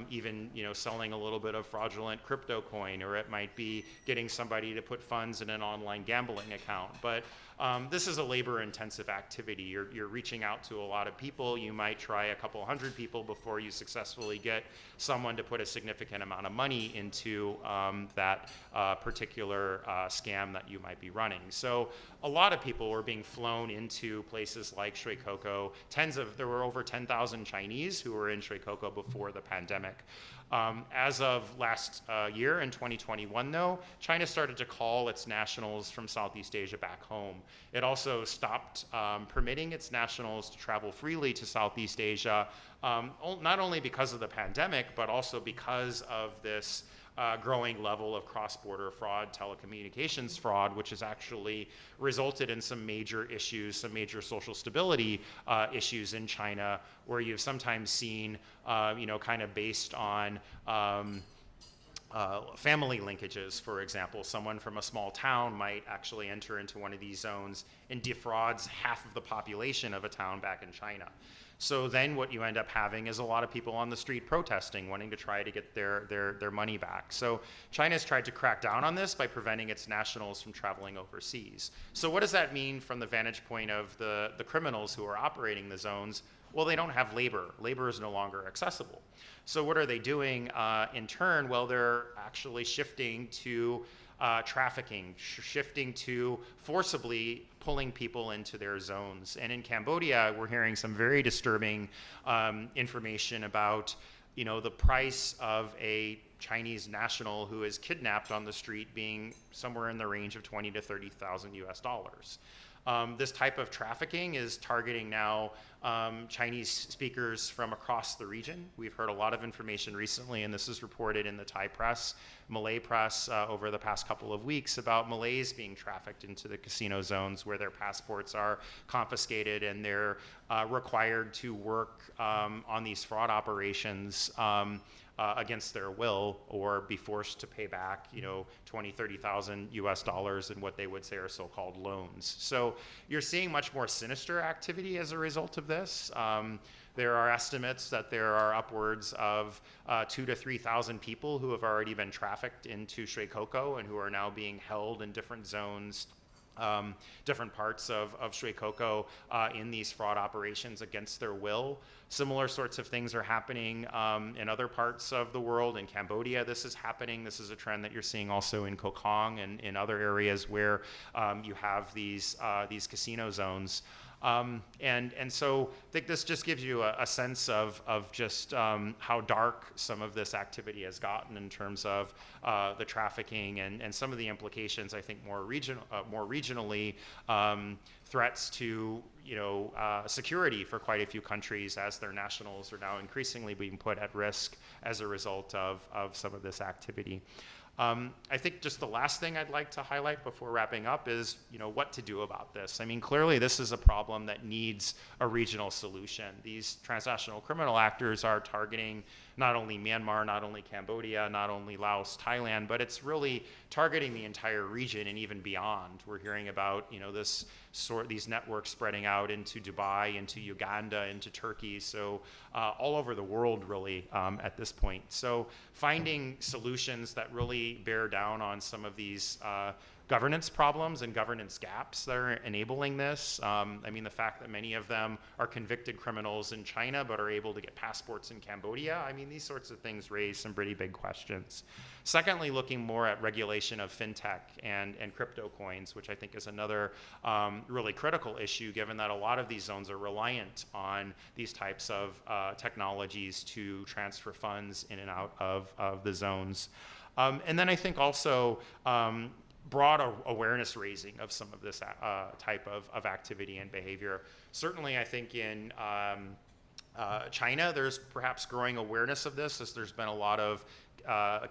even selling a little bit of fraudulent crypto coin, or it might be getting somebody to put funds in an online gambling account. But This is a labor-intensive activity. You're reaching out to a lot of people. You might try a couple hundred people before you successfully get someone to put a significant amount of money into that particular scam that you might be running. So a lot of people were being flown into places like Shui Koko. There were over 10,000 Chinese who were in Shui Koko before the pandemic. As of last year in 2021, though, China started to call its nationals from Southeast Asia back home. It also stopped permitting its nationals to travel freely to Southeast Asia, not only because of the pandemic, but also because of this growing level of cross-border fraud, telecommunications fraud, which has actually resulted in some major issues, some major social stability issues in China, where you've sometimes seen, kind of based on family linkages, for example. Someone from a small town might actually enter into one of these zones and defrauds half of the population of a town back in China. So then what you end up having is a lot of people on the street protesting, wanting to try to get their money back. So China's tried to crack down on this by preventing its nationals from traveling overseas. So what does that mean from the vantage point of the criminals who are operating the zones? Well, they don't have labor. Labor is no longer accessible. So what are they doing in turn? Well, they're actually shifting to trafficking, shifting to forcibly pulling people into their zones. And in Cambodia, we're hearing some very disturbing information about, the price of a Chinese national who is kidnapped on the street being somewhere in the range of 20 to 30,000 US dollars. This type of trafficking is targeting now Chinese speakers from across the region. We've heard a lot of information recently, and this is reported in the Thai press, Malay press over the past couple of weeks, about Malays being trafficked into the casino zones where their passports are confiscated and they're required to work on these fraud operations against their will, or be forced to pay back, 20, 30,000 US dollars in what they would say are so-called loans. So you're seeing much more sinister activity as a result of this. There are estimates that there are upwards of 2,000 to 3,000 people who have already been trafficked into Shui Koko and who are now being held in different zones, different parts of Shui Koko in these fraud operations against their will. Similar sorts of things are happening in other parts of the world. In Cambodia, this is happening. This is a trend that you're seeing also in Koh Kong and in other areas where you have these casino zones. And so I think this just gives you a sense of just how dark some of this activity has gotten in terms of the trafficking and some of the implications, I think, more regionally, threats to security for quite a few countries as their nationals are now increasingly being put at risk as a result of some of this activity. I think just the last thing I'd like to highlight before wrapping up is, what to do about this. I mean, clearly this is a problem that needs a regional solution. These transnational criminal actors are targeting not only Myanmar, not only Cambodia, not only Laos, Thailand, but it's really targeting the entire region and even beyond. We're hearing about, these networks spreading out into Dubai, into Uganda, into Turkey, so all over the world really at this point. So finding solutions that really bear down on some of these governance problems and governance gaps that are enabling this. The fact that many of them are convicted criminals in China but are able to get passports in Cambodia, these sorts of things raise some pretty big questions. Secondly, looking more at regulation of fintech and crypto coins, which I think is another really critical issue, given that a lot of these zones are reliant on these types of technologies to transfer funds in and out of the zones. And then I think also broad awareness raising of some of this type of activity and behavior. Certainly, I think in China, there's perhaps growing awareness of this, as there's been a lot of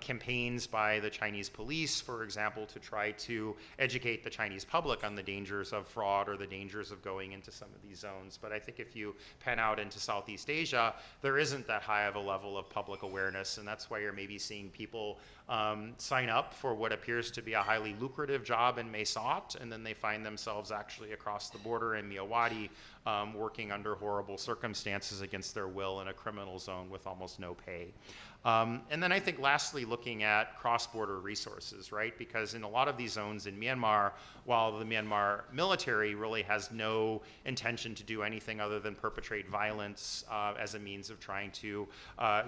campaigns by the Chinese police, for example, to try to educate the Chinese public on the dangers of fraud or the dangers of going into some of these zones. But I think if you pan out into Southeast Asia, there isn't that high of a level of public awareness, and that's why you're maybe seeing people sign up for what appears to be a highly lucrative job in Mae Sot, and then they find themselves actually across the border in Myawaddy, working under horrible circumstances against their will in a criminal zone with almost no pay. And then I think lastly, looking at cross-border resources, right? Because in a lot of these zones in Myanmar, while the Myanmar military really has no intention to do anything other than perpetrate violence as a means of trying to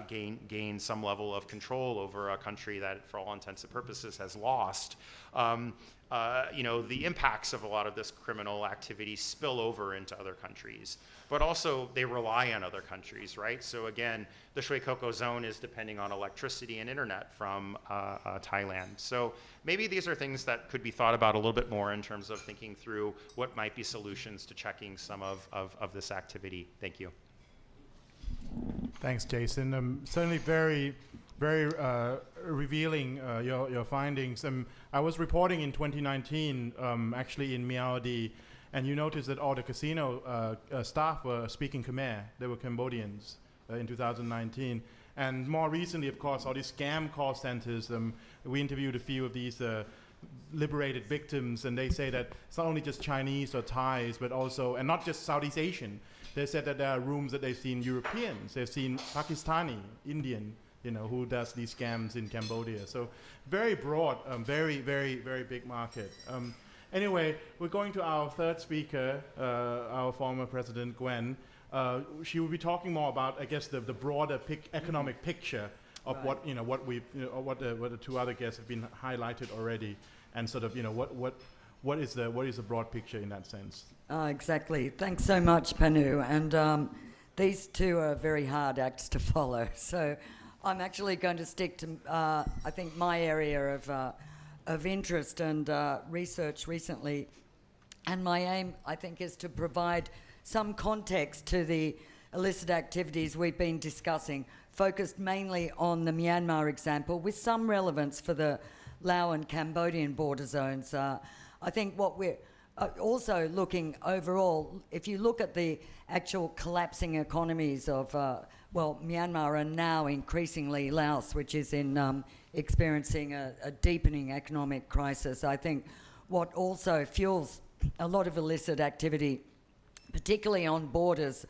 gain some level of control over a country that, for all intents and purposes, has lost, the impacts of a lot of this criminal activity spill over into other countries, but also they rely on other countries, right? So again, the Shui Koko zone is depending on electricity and internet from Thailand. So maybe these are things that could be thought about a little bit more in terms of thinking through what might be solutions to checking some of this activity. Thank you. Thanks, Jason. Certainly very revealing, your findings. I was reporting in 2019, actually in Myanmar, and you noticed that all the casino staff were speaking Khmer. They were Cambodians in 2019. And more recently, of course, all these scam call centers, we interviewed a few of these liberated victims, and they say that it's not only just Chinese or Thais, but also, and not just Southeast Asian. They said that there are rooms that they've seen Europeans, they've seen Pakistani, Indian, who does these scams in Cambodia. So very broad, very big market. Anyway, we're going to our third speaker, our former President Gwen. She will be talking more about, I guess, the broader economic picture of what the two other guests have been highlighted already, and sort of what is the broad picture in that sense. Exactly. Thanks so much, Panu. And these two are very hard acts to follow. So I'm actually going to stick to, I think, my area of interest and research recently. And my aim, I think, is to provide some context to the illicit activities we've been discussing, focused mainly on the Myanmar example, with some relevance for the Laos and Cambodian border zones. I think what we're also looking overall, if you look at the actual collapsing economies of, Myanmar and now increasingly Laos, which is in experiencing a deepening economic crisis, I think what also fuels a lot of illicit activity, particularly on borders,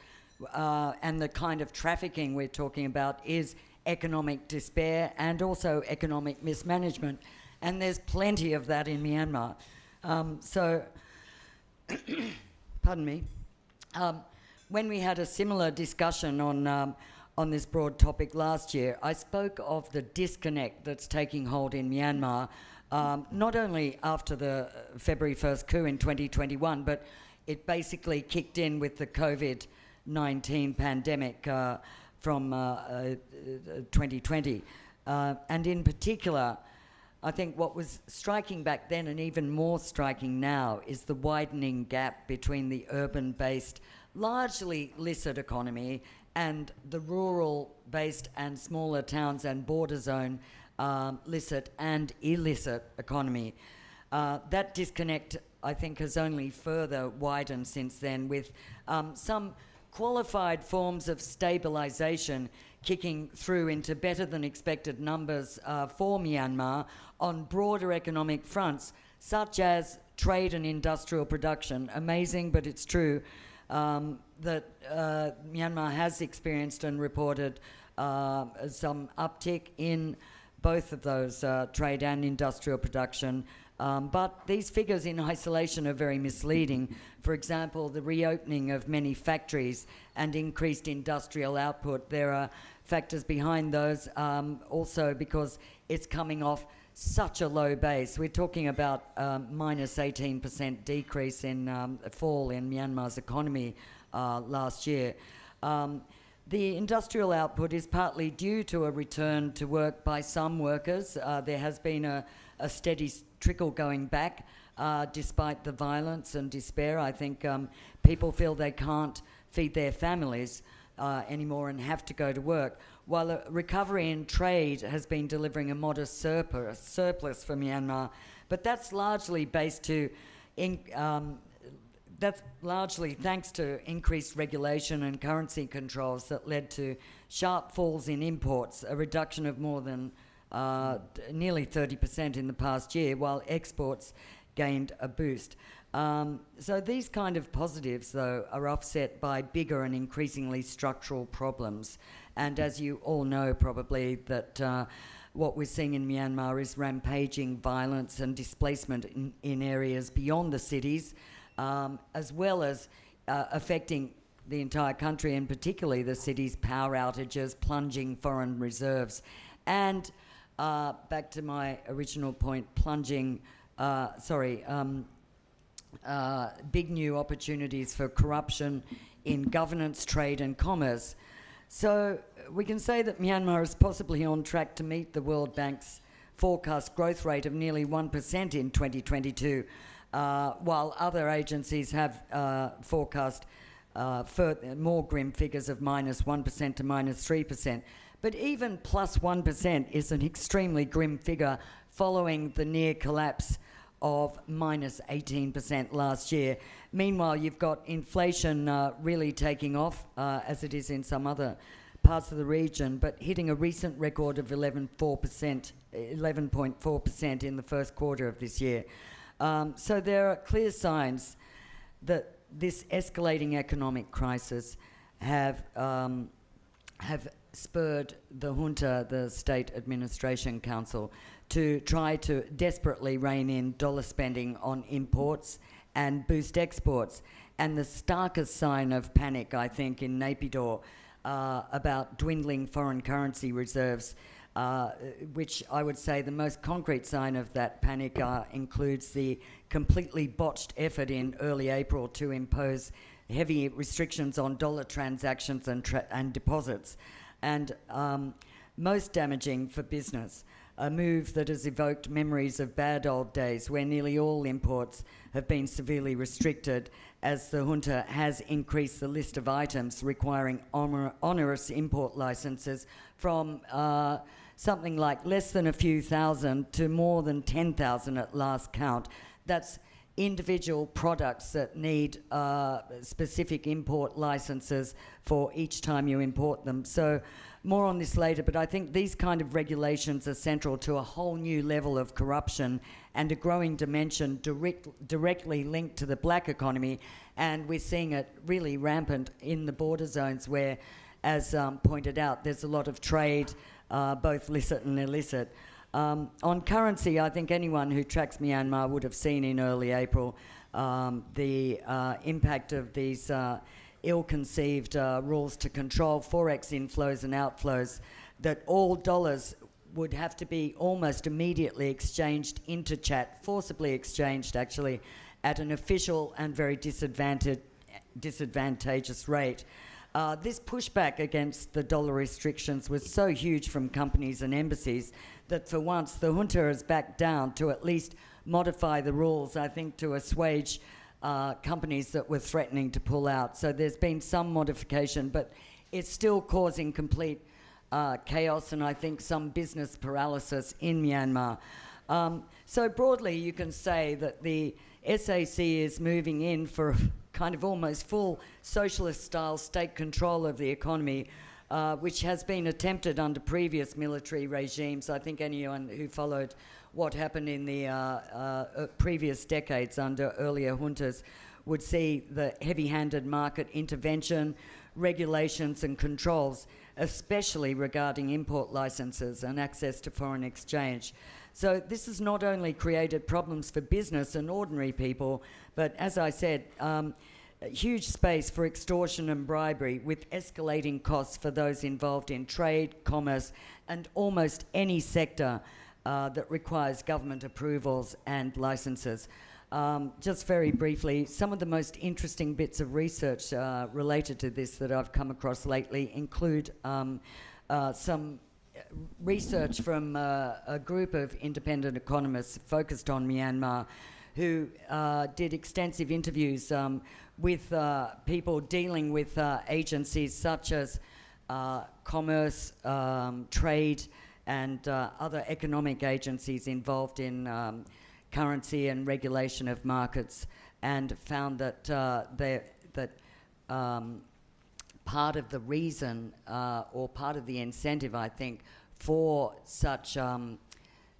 and the kind of trafficking we're talking about, is economic despair and also economic mismanagement. And there's plenty of that in Myanmar. Pardon me. When we had a similar discussion on this broad topic last year, I spoke of the disconnect that's taking hold in Myanmar, not only after the February 1st coup in 2021, but it basically kicked in with the COVID-19 pandemic from 2020. And in particular, I think what was striking back then and even more striking now is the widening gap between the urban-based, largely licit economy and the rural-based and smaller towns and border zone licit and illicit economy. That disconnect, I think, has only further widened since then, with some qualified forms of stabilisation kicking through into better than expected numbers for Myanmar on broader economic fronts, such as trade and industrial production. Amazing, but it's true that Myanmar has experienced and reported some uptick in both of those trade and industrial production. But these figures in isolation are very misleading. For example, the reopening of many factories and increased industrial output, there are factors behind those also because it's coming off such a low base. We're talking about minus 18% decrease in fall in Myanmar's economy last year. The industrial output is partly due to a return to work by some workers. There has been a steady trickle going back despite the violence and despair. I think people feel they can't feed their families anymore and have to go to work, while a recovery in trade has been delivering a modest surplus for Myanmar. But that's largely that's largely thanks to increased regulation and currency controls that led to sharp falls in imports, a reduction of more than nearly 30% in the past year, while exports gained a boost. So these kind of positives, though, are offset by bigger and increasingly structural problems. And as you all know probably, that what we're seeing in Myanmar is rampaging violence and displacement in areas beyond the cities, as well as affecting the entire country, and particularly the cities, power outages, plunging foreign reserves, and back to my original point, big new opportunities for corruption in governance, trade and commerce. So we can say that Myanmar is possibly on track to meet the World Bank's forecast growth rate of nearly 1% in 2022, while other agencies have forecast more grim figures of -1% to -3%. But even +1% is an extremely grim figure following the near collapse of -18% last year. Meanwhile, you've got inflation really taking off, as it is in some other parts of the region, but hitting a recent record of 11.4% in the first quarter of this year. So there are clear signs that this escalating economic crisis have spurred the junta, the State Administration Council, to try to desperately rein in dollar spending on imports and boost exports. And the starkest sign of panic, I think, in Naypyidaw about dwindling foreign currency reserves, which I would say the most concrete sign of that panic includes the completely botched effort in early April to impose heavy restrictions on dollar transactions and deposits. And most damaging for business, a move that has evoked memories of bad old days where nearly all imports have been severely restricted, as the junta has increased the list of items requiring onerous import licenses from something like less than a few thousand to more than 10,000 at last count. That's individual products that need specific import licenses for each time you import them. So more on this later, but I think these kind of regulations are central to a whole new level of corruption and a growing dimension directly linked to the black economy. And we're seeing it really rampant in the border zones where, as pointed out, there's a lot of trade, both licit and illicit. On currency, I think anyone who tracks Myanmar would have seen in early April the impact of these ill-conceived rules to control forex inflows and outflows, that all dollars would have to be almost immediately exchanged into chat, forcibly exchanged actually, at an official and very disadvantageous rate. This pushback against the dollar restrictions was so huge from companies and embassies that for once the junta has backed down to at least modify the rules, I think, to assuage companies that were threatening to pull out. So there's been some modification, but it's still causing complete chaos and I think some business paralysis in Myanmar. So broadly, you can say that the SAC is moving in for kind of almost full socialist-style state control of the economy, which has been attempted under previous military regimes. I think anyone who followed what happened in the previous decades under earlier juntas would see the heavy-handed market intervention, regulations and controls, especially regarding import licenses and access to foreign exchange. So this has not only created problems for business and ordinary people, but as I said, huge space for extortion and bribery, with escalating costs for those involved in trade, commerce, and almost any sector that requires government approvals and licenses. Just very briefly, some of the most interesting bits of research related to this that I've come across lately include some research from a group of independent economists focused on Myanmar, who did extensive interviews with people dealing with agencies such as commerce, trade, and other economic agencies involved in currency and regulation of markets, and found that part of the reason or part of the incentive, I think, for such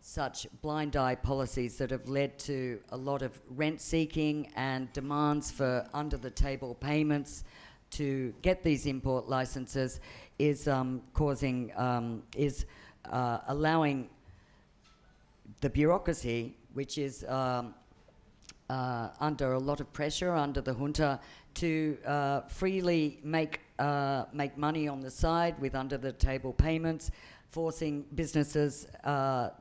such blind eye policies that have led to a lot of rent seeking and demands for under the table payments to get these import licenses is allowing the bureaucracy, which is under a lot of pressure under the junta, to freely make money on the side with under the table payments, forcing businesses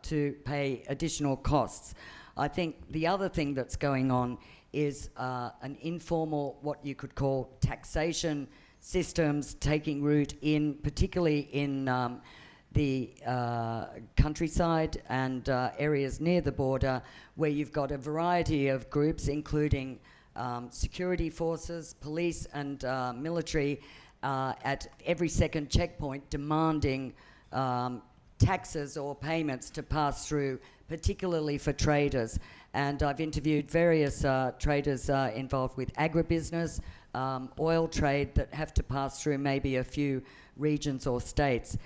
to pay additional costs. I think the other thing that's going on is an informal, what you could call taxation systems taking root in, particularly in the countryside and areas near the border, where you've got a variety of groups, including security forces, police and military, at every second checkpoint demanding taxes or payments to pass through, particularly for traders. And I've interviewed various traders involved with agribusiness, oil trade, that have to pass through maybe a few regions or states,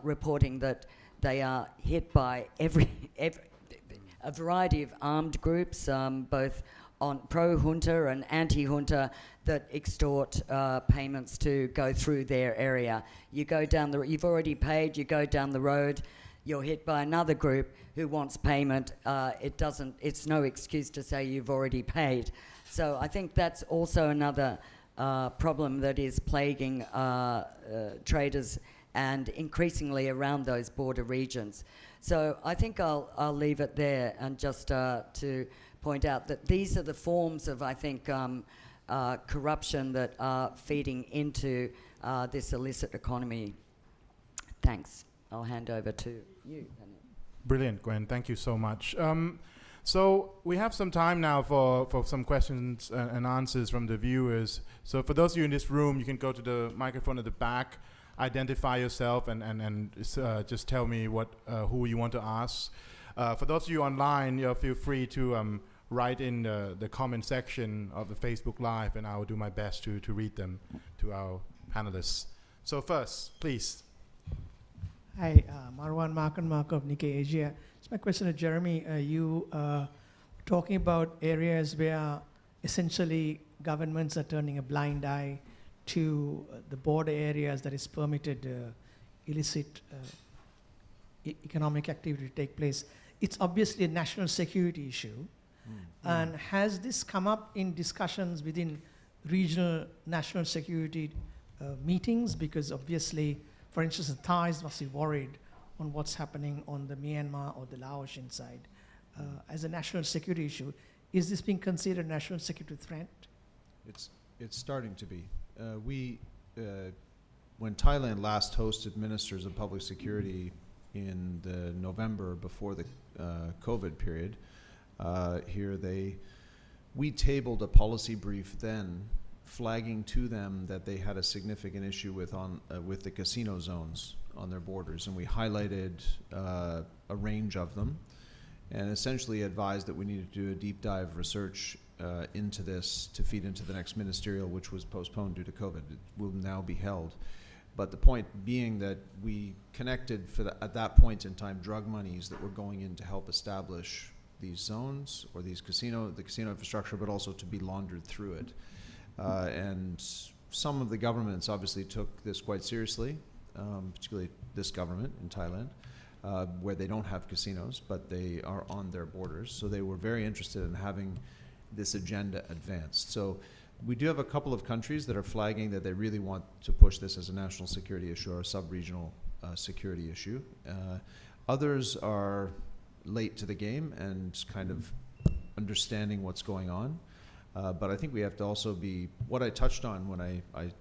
reporting that they are hit by a variety of armed groups, both on pro-junta and anti-junta, that extort payments to go through their area. You go down you've already paid, you go down the road, you're hit by another group who wants payment. It's no excuse to say you've already paid. So I think that's also another problem that is plaguing traders, and increasingly around those border regions. So I think I'll leave it there, and just to point out that these are the forms of, I think, corruption that are feeding into this illicit economy. Thanks. I'll hand over to you. Brilliant, Gwen. Thank you so much. So we have some time now for some questions and answers from the viewers. So for those of you in this room, you can go to the microphone at the back, identify yourself, and just tell me who you want to ask. For those of you online, feel free to write in the comment section of the Facebook Live, and I will do my best to read them to our panelists. So first, please. Hi, Marwan Mark of Nikkei Asia. So my question to Jeremy, you talking about areas where essentially governments are turning a blind eye to the border areas that is permitted illicit economic activity to take place. It's obviously a national security issue. And has this come up in discussions within regional national security meetings? Because obviously, for instance, the Thais must be worried on what's happening on the Myanmar or the Laotian side. As a national security issue, is this being considered a national security threat? It's starting to be. When Thailand last hosted ministers of public security in the November before the COVID period, we tabled a policy brief then, flagging to them that they had a significant issue with the casino zones on their borders, and we highlighted a range of them, and essentially advised that we needed to do a deep dive research into this to feed into the next ministerial, which was postponed due to COVID. It will now be held. But the point being that we connected at that point in time drug monies that were going in to help establish these zones or the casino infrastructure, but also to be laundered through it. And some of the governments obviously took this quite seriously, particularly this government in Thailand, where they don't have casinos, but they are on their borders. So they were very interested in having this agenda advanced. So we do have a couple of countries that are flagging that they really want to push this as a national security issue or a sub-regional security issue. Others are late to the game and kind of understanding what's going on. But I think we have to also be, what I touched on when I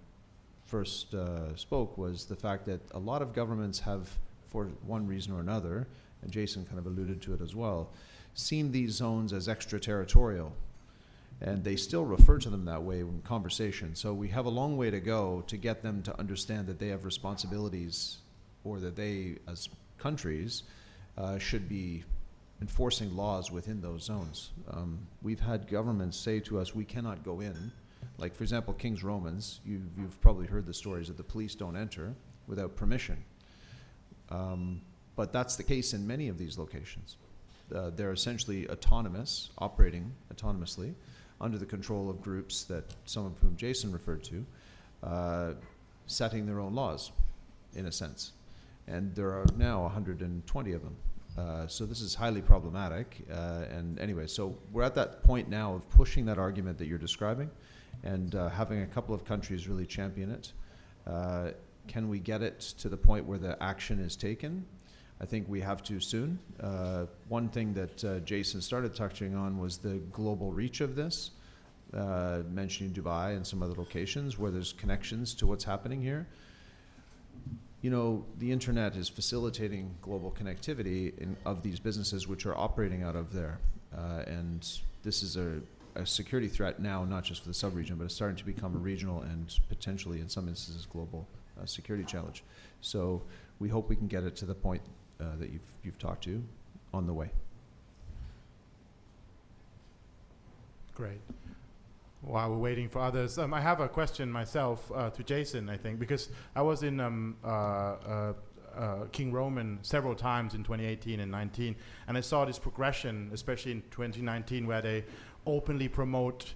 first spoke was the fact that a lot of governments have, for one reason or another, and Jason kind of alluded to it as well, seen these zones as extraterritorial. And they still refer to them that way in conversation. So we have a long way to go to get them to understand that they have responsibilities, or that they, as countries, should be enforcing laws within those zones. We've had governments say to us, we cannot go in. Like, for example, King's Romans, you've probably heard the stories that the police don't enter without permission. But that's the case in many of these locations. They're essentially autonomous, operating autonomously, under the control of groups that some of whom Jason referred to, setting their own laws, in a sense. And there are now 120 of them. So this is highly problematic. And anyway, so we're at that point now of pushing that argument that you're describing and having a couple of countries really champion it. Can we get it to the point where the action is taken? I think we have to soon. One thing that Jason started touching on was the global reach of this, mentioning Dubai and some other locations where there's connections to what's happening here. You know, the internet is facilitating global connectivity of these businesses which are operating out of there. And this is a security threat now, not just for the sub-region, but it's starting to become a regional and potentially, in some instances, global security challenge. So we hope we can get it to the point that you've talked to on the way. Great. While we're waiting for others, I have a question myself to Jason, I think, because I was in King Roman several times in 2018 and 19, and I saw this progression, especially in 2019, where they openly promote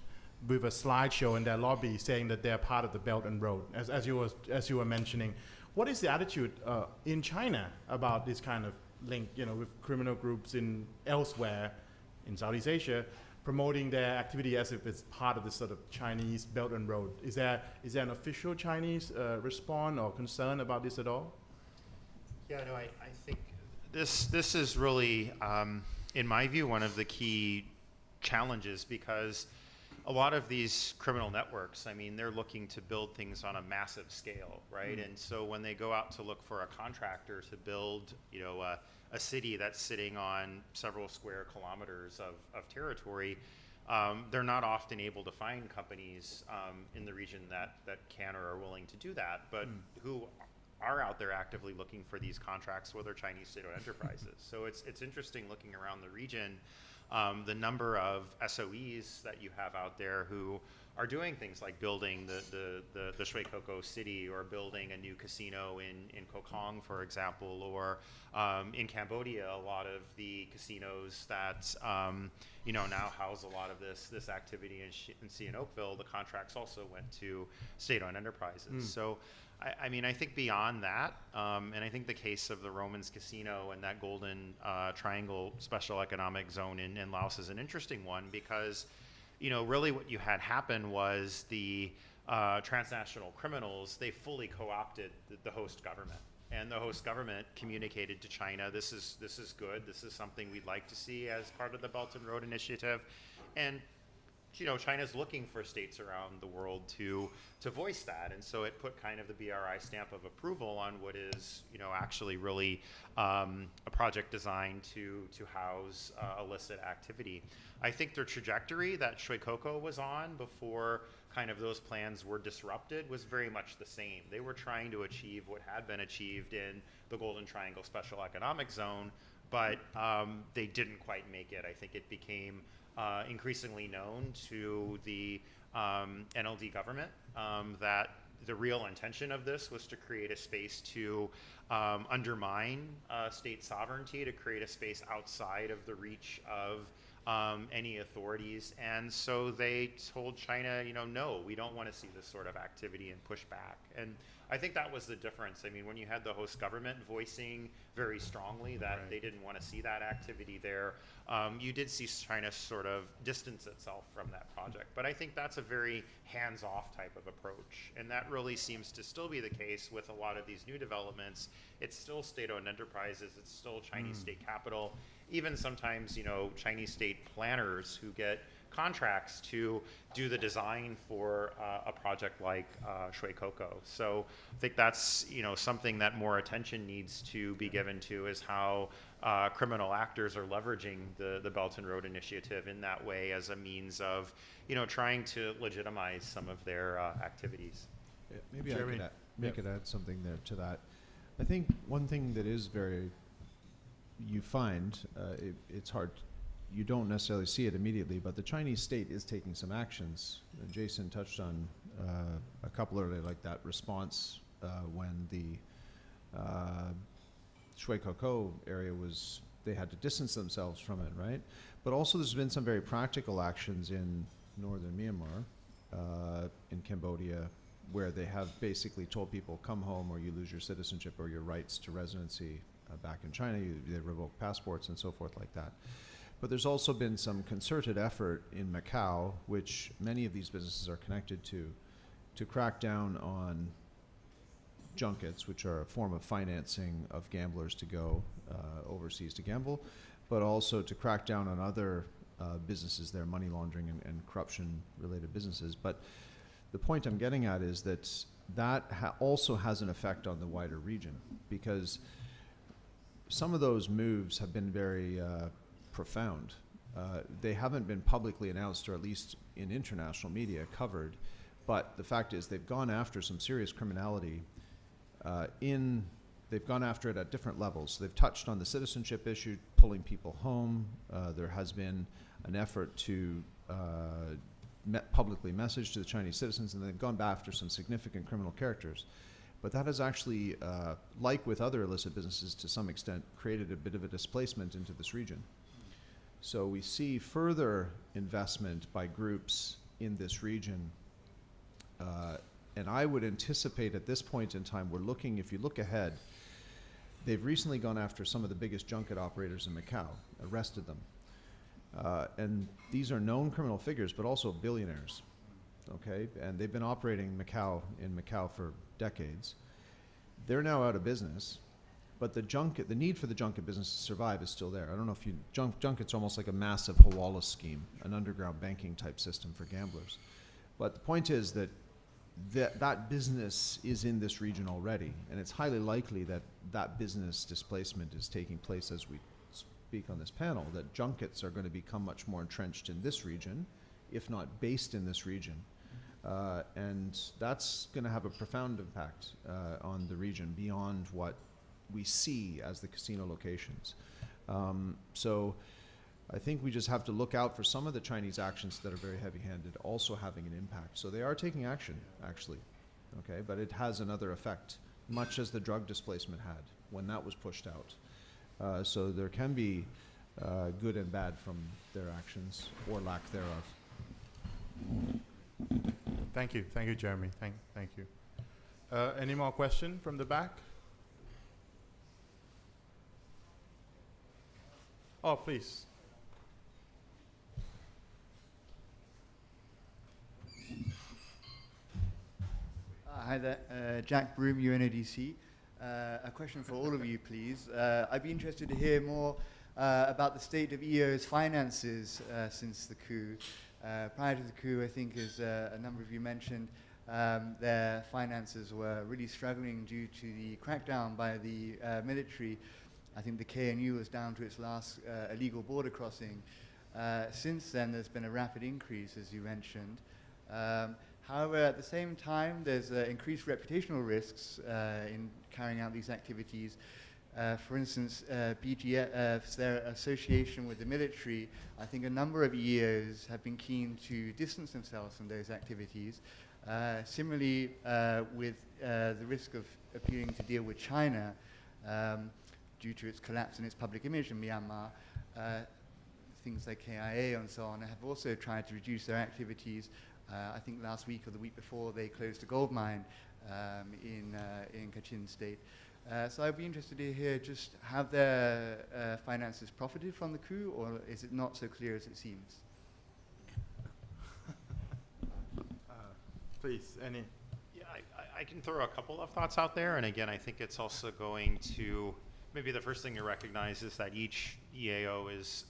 with a slideshow in their lobby saying that they're part of the Belt and Road, as you were mentioning. What is the attitude in China about this kind of link, you know, with criminal groups in elsewhere in Southeast Asia, promoting their activity as if it's part of this sort of Chinese Belt and Road? Is there an official Chinese response or concern about this at all? Yeah, no, I think this is really, in my view, one of the key challenges, because a lot of these criminal networks, I mean, they're looking to build things on a massive scale, right? And so when they go out to look for a contractor to build, you know, a city that's sitting on several square kilometers of territory, they're not often able to find companies in the region that can or are willing to do that, but who are out there actively looking for these contracts, whether Chinese state-owned enterprises. So it's interesting looking around the region, the number of SOEs that you have out there who are doing things like building the Shui Koko city, or building a new casino in Koh Kong, for example, or in Cambodia, a lot of the casinos that you know, now house a lot of this activity in Sihanoukville, the contracts also went to state-owned enterprises. So I mean, I think beyond that, and I think the case of the Romans Casino and that Golden Triangle Special Economic Zone in Laos is an interesting one, because, you know, really what you had happen was the transnational criminals, they fully co-opted the host government. And the host government communicated to China, this is good, this is something we'd like to see as part of the Belt and Road Initiative. And you know, China's looking for states around the world to voice that, and so it put kind of the BRI stamp of approval on what is, you know, actually really a project designed to house illicit activity. I think their trajectory that Shui Koko was on before kind of those plans were disrupted was very much the same. They were trying to achieve what had been achieved in the Golden Triangle Special Economic Zone, but they didn't quite make it. I think it became increasingly known to the NLD government that the real intention of this was to create a space to undermine state sovereignty, to create a space outside of the reach of any authorities. And so they told China, you know, no, we don't want to see this sort of activity, and push back. And I think that was the difference. I mean, when you had the host government voicing very strongly that they didn't want to see that activity there, you did see China sort of distance itself from that project. But I think that's a very hands-off type of approach. And that really seems to still be the case with a lot of these new developments. It's still state-owned enterprises. It's still Chinese state capital. Even sometimes, you know, Chinese state planners who get contracts to do the design for a project like Shui Koko. So I think that's, you know, something that more attention needs to be given to, is how criminal actors are leveraging the Belt and Road Initiative in that way as a means of, you know, trying to legitimize some of their activities. Yeah, maybe Jeremy. I could add something there to that. I think one thing that is you find, it's hard, you don't necessarily see it immediately, but the Chinese state is taking some actions. Jason touched on a couple earlier, like that response when the Shui Koko area was, they had to distance themselves from it, right? But also there's been some very practical actions in northern Myanmar, in Cambodia, where they have basically told people, come home or you lose your citizenship or your rights to residency back in China. They revoke passports and so forth like that. But there's also been some concerted effort in Macau, which many of these businesses are connected to crack down on junkets, which are a form of financing of gamblers to go overseas to gamble, but also to crack down on other businesses there, money laundering and corruption-related businesses. But the point I'm getting at is that also has an effect on the wider region, because some of those moves have been very profound. They haven't been publicly announced, or at least in international media covered, but the fact is they've gone after some serious criminality they've gone after it at different levels. They've touched on the citizenship issue, pulling people home. There has been an effort to publicly message to the Chinese citizens, and they've gone back after some significant criminal characters. But that has actually, like with other illicit businesses to some extent, created a bit of a displacement into this region. So we see further investment by groups in this region. And I would anticipate at this point in time, if you look ahead, they've recently gone after some of the biggest junket operators in Macau, arrested them. And these are known criminal figures, but also billionaires, okay? And they've been operating in Macau for decades. They're now out of business, but the need for the junket business to survive is still there. I don't know if junkets are almost like a massive Hawala scheme, an underground banking type system for gamblers. But the point is that business is in this region already, and it's highly likely that business displacement is taking place as we speak on this panel, that junkets are going to become much more entrenched in this region, if not based in this region. And that's going to have a profound impact on the region beyond what we see as the casino locations. So I think we just have to look out for some of the Chinese actions that are very heavy-handed also having an impact. So they are taking action, actually, okay? But it has another effect, much as the drug displacement had when that was pushed out. So there can be good and bad from their actions or lack thereof. Thank you, Jeremy. Thank you. Any more questions from the back? Oh, please. Hi there, Jack Broom, UNODC. A question for all of you, please. I'd be interested to hear more about the state of EO's finances since the coup. Prior to the coup, I think, as a number of you mentioned, their finances were really struggling due to the crackdown by the military. I think the KNU was down to its last illegal border crossing. Since then, there's been a rapid increase, as you mentioned. However, at the same time, there's increased reputational risks in carrying out these activities. For instance, BGF, their association with the military, I think a number of EOs have been keen to distance themselves from those activities. Similarly, with the risk of appearing to deal with China due to its collapse in its public image in Myanmar, things like KIA and so on have also tried to reduce their activities. I think last week or the week before, they closed a gold mine in Kachin State. So I'd be interested to hear, just have their finances profited from the coup, or is it not so clear as it seems? Please, any? Yeah, I can throw a couple of thoughts out there, and again, I think it's also going to, maybe the first thing to recognize is that each EAO is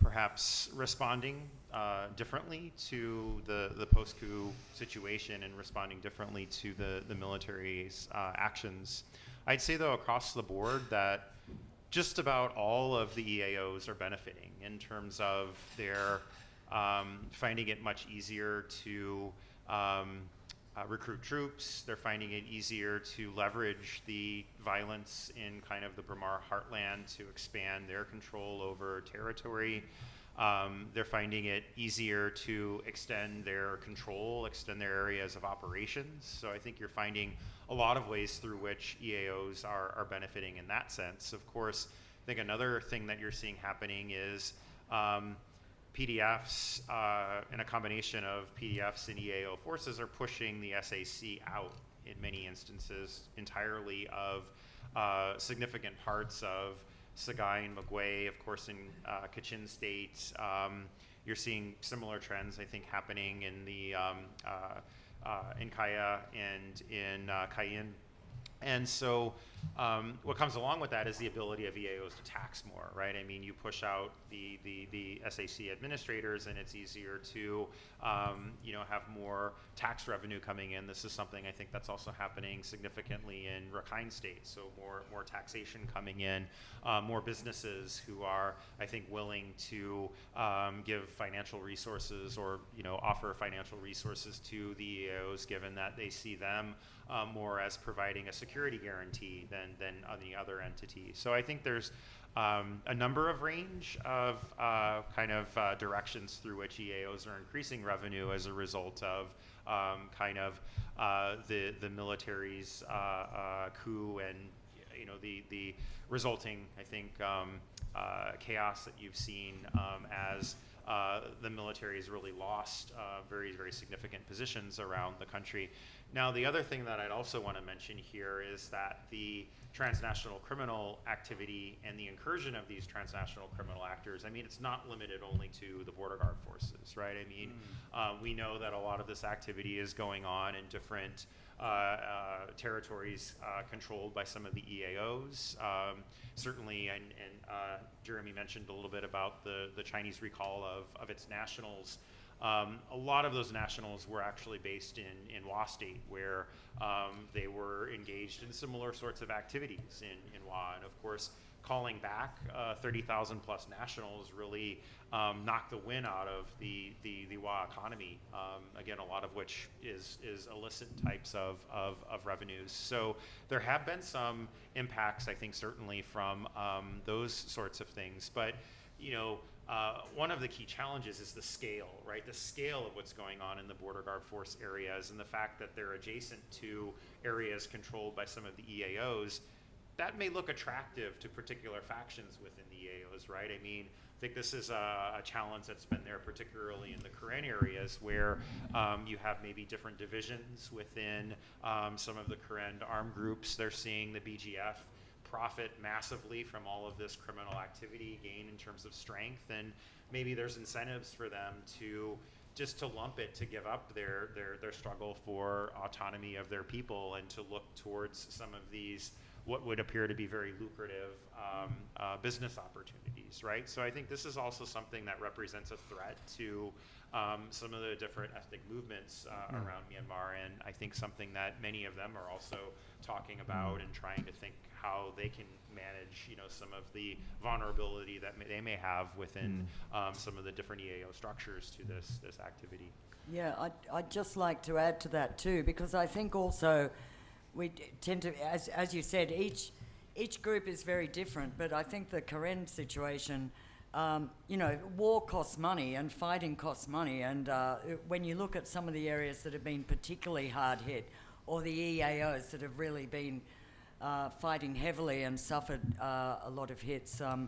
perhaps responding differently to the post-coup situation and responding differently to the military's actions. I'd say, though, across the board that just about all of the EAOs are benefiting in terms of their finding it much easier to recruit troops. They're finding it easier to leverage the violence in kind of the Burma heartland to expand their control over territory. They're finding it easier to extend their control, extend their areas of operations. So I think you're finding a lot of ways through which EAOs are benefiting in that sense. Of course, I think another thing that you're seeing happening is PDFs and a combination of PDFs and EAO forces are pushing the SAC out in many instances entirely of significant parts of Sagaing, Magway, of course in Kachin State. You're seeing similar trends, I think, happening in the in Kaya and in Cayenne. And so what comes along with that is the ability of EAOs to tax more, right? I mean, you push out the SAC administrators, and it's easier to have more tax revenue coming in. This is something I think that's also happening significantly in Rakhine State. So more taxation coming in, more businesses who are, I think, willing to give financial resources or offer financial resources to the EAOs, given that they see them more as providing a security guarantee than the other entity. So I think there's a number of range of directions through which EAOs are increasing revenue as a result of the military's coup and the resulting, I think, chaos that you've seen as the military has really lost very, very significant positions around the country. Now, the other thing that I'd also want to mention here is that the transnational criminal activity and the incursion of these transnational criminal actors, I mean, it's not limited only to the border guard forces, right? I mean, we know that a lot of this activity is going on in different territories controlled by some of the EAOs. Certainly, and Jeremy mentioned a little bit about the Chinese recall of its nationals. A lot of those nationals were actually based in Wa State, where they were engaged in similar sorts of activities in Wa. And of course, calling back 30,000 plus nationals really knocked the wind out of the Wa economy. Again, a lot of which is illicit types of revenues. So there have been some impacts, I think, certainly from those sorts of things. But one of the key challenges is the scale, right? The scale of what's going on in the border guard force areas and the fact that they're adjacent to areas controlled by some of the EAOs. That may look attractive to particular factions within the EAOs, right? I mean, I think this is a challenge that's been there, particularly in the Karen areas, where you have maybe different divisions within some of the Karen armed groups. They're seeing the BGF profit massively from all of this criminal activity, gain in terms of strength, and maybe there's incentives for them to just to lump it, to give up their struggle for autonomy of their people and to look towards some of these what would appear to be very lucrative business opportunities, right? So I think this is also something that represents a threat to some of the different ethnic movements around Myanmar, and I think something that many of them are also talking about and trying to think how they can manage, some of the vulnerability that they may have within some of the different EAO structures to this activity. Yeah, I'd just like to add to that too, because I think also we tend to, as you said, each group is very different, but I think the Karen situation, war costs money and fighting costs money, and when you look at some of the areas that have been particularly hard hit, or the EAOs that have really been fighting heavily and suffered a lot of hits, then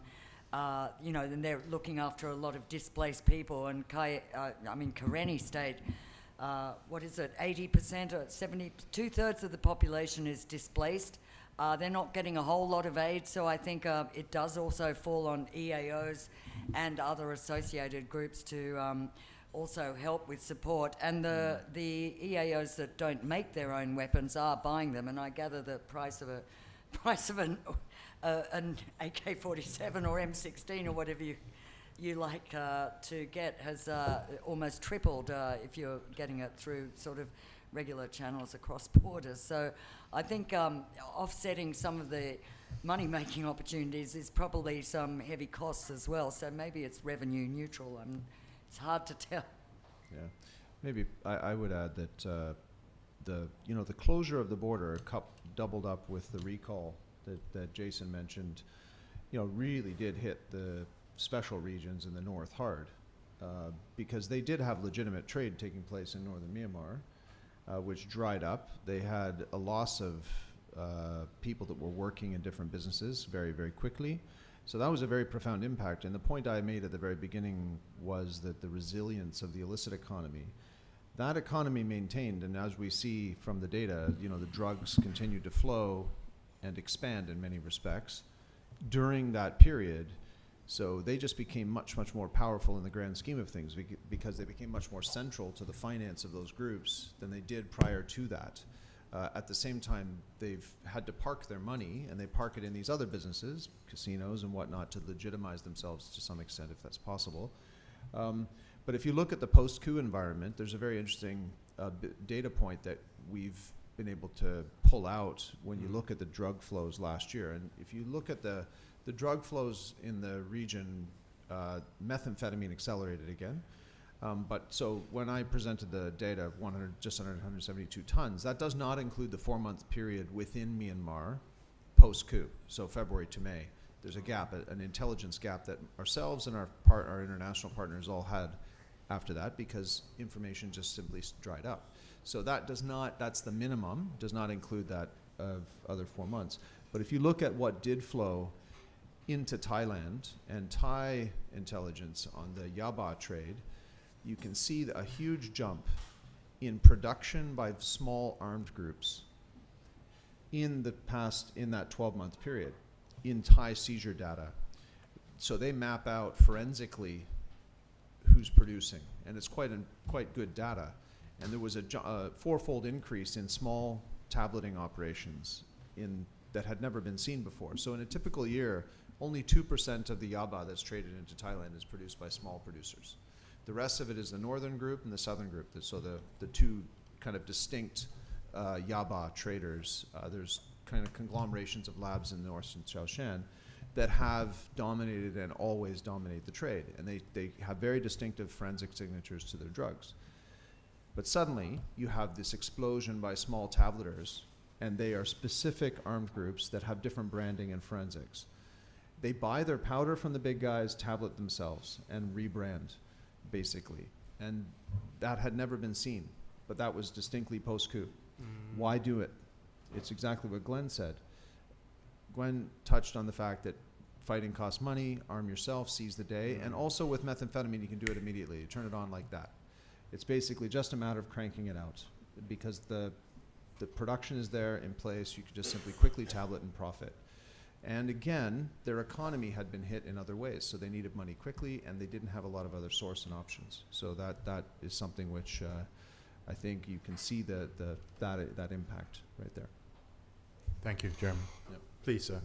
they're looking after a lot of displaced people, and Karenni State, 80% or 2/3 of the population is displaced. They're not getting a whole lot of aid, so I think it does also fall on EAOs and other associated groups to also help with support. And the EAOs that don't make their own weapons are buying them, and I gather the price of an AK-47 or M16 or whatever you like to get has almost tripled if you're getting it through sort of regular channels across borders. So I think offsetting some of the money-making opportunities is probably some heavy costs as well. So maybe it's revenue neutral. It's hard to tell. Yeah, maybe I would add that the closure of the border doubled up with the recall that Jason mentioned, really did hit the special regions in the north hard, because they did have legitimate trade taking place in northern Myanmar, which dried up. They had a loss of people that were working in different businesses very, very quickly. So that was a very profound impact. And the point I made at the very beginning was that the resilience of the illicit economy, that economy maintained, and as we see from the data, you know, the drugs continued to flow and expand in many respects during that period. So they just became much, much more powerful in the grand scheme of things because they became much more central to the finance of those groups than they did prior to that. At the same time, they've had to park their money, and they park it in these other businesses, casinos and whatnot, to legitimize themselves to some extent, if that's possible. But if you look at the post-coup environment, there's a very interesting data point that we've been able to pull out when you look at the drug flows last year. And if you look at the drug flows in the region, methamphetamine accelerated again. But so when I presented the data of just under 172 tons, that does not include the 4-month period within Myanmar post-coup, so February to May. There's a gap, an intelligence gap that ourselves and our international partners all had after that, because information just simply dried up. So that does not, that's the minimum, does not include that of other 4 months. But if you look at what did flow into Thailand and Thai intelligence on the Yaba trade, you can see a huge jump in production by small armed groups in that 12-month period in Thai seizure data. So they map out forensically who's producing, and it's quite good data. And there was a 4-fold increase in small tableting operations that had never been seen before. So in a typical year, only 2% of the yaba that's traded into Thailand is produced by small producers. The rest of it is the northern group and the southern group. So the two kind of distinct yaba traders, there's kind of conglomerations of labs in North and Shaoshan that have dominated and always dominate the trade. And they have very distinctive forensic signatures to their drugs. But suddenly, you have this explosion by small tableters, and they are specific armed groups that have different branding and forensics. They buy their powder from the big guys, tablet themselves, and rebrand, basically. And that had never been seen, but that was distinctly post-coup. Why do it? It's exactly what Glenn said. Glenn touched on the fact that fighting costs money, arm yourself, seize the day, and also with methamphetamine, you can do it immediately. You turn it on like that. It's basically just a matter of cranking it out, because the production is there in place. You could just simply quickly tablet and profit. And again, their economy had been hit in other ways, so they needed money quickly, and they didn't have a lot of other source and options. So that is something which I think you can see that impact right there. Thank you, Jeremy. Yep. Please, sir.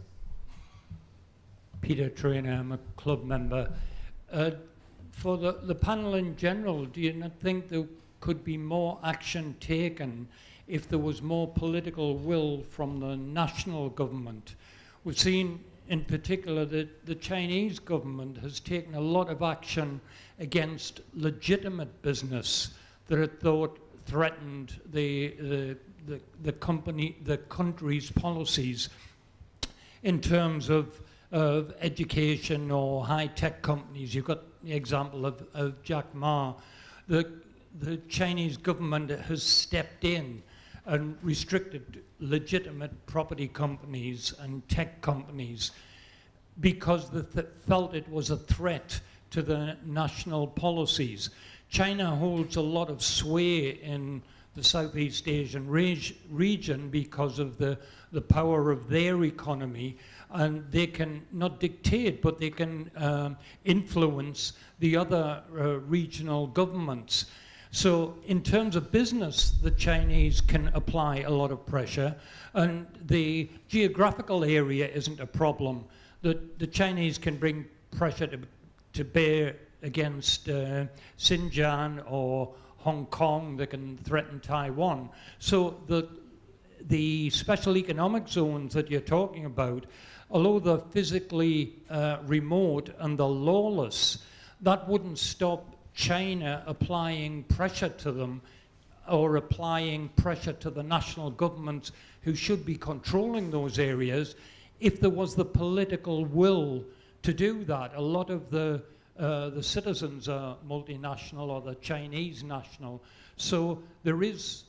Peter Trainer, I'm a club member. For the panel in general, do you not think there could be more action taken if there was more political will from the national government? We've seen in particular that the Chinese government has taken a lot of action against legitimate business that it thought threatened the country's policies in terms of education or high-tech companies. You've got the example of Jack Ma. The Chinese government has stepped in and restricted legitimate property companies and tech companies because they felt it was a threat to the national policies. China holds a lot of sway in the Southeast Asian region because of the power of their economy, and they can not dictate, but they can influence the other regional governments. So in terms of business, the Chinese can apply a lot of pressure, and the geographical area isn't a problem. The Chinese can bring pressure to bear against Xinjiang or Hong Kong. They can threaten Taiwan. So the special economic zones that you're talking about, although they're physically remote and they're lawless, that wouldn't stop China applying pressure to them or applying pressure to the national governments who should be controlling those areas if there was the political will to do that. A lot of the citizens are multinational or the Chinese national, so there is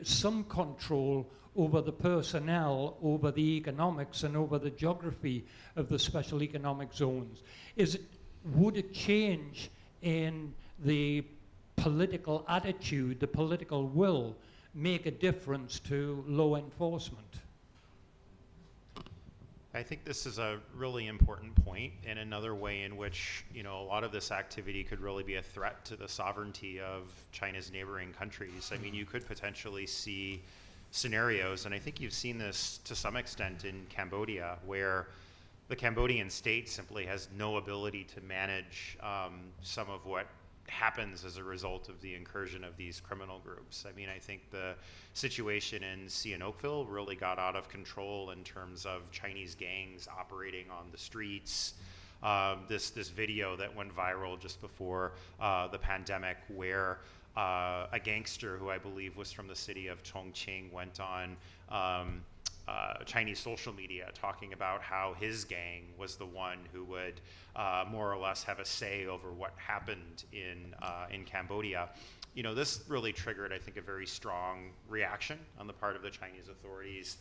some control over the personnel, over the economics, and over the geography of the special economic zones. Would a change in the political attitude, the political will, make a difference to law enforcement? I think this is a really important point, and another way in which, you know, a lot of this activity could really be a threat to the sovereignty of China's neighboring countries. I mean, you could potentially see scenarios, and I think you've seen this to some extent in Cambodia, where the Cambodian state simply has no ability to manage some of what happens as a result of the incursion of these criminal groups. I mean, I think the situation in Sihanoukville really got out of control in terms of Chinese gangs operating on the streets. This video that went viral just before the pandemic, where a gangster who I believe was from the city of Chongqing went on Chinese social media talking about how his gang was the one who would more or less have a say over what happened in Cambodia. You know, this really triggered, I think, a very strong reaction on the part of the Chinese authorities.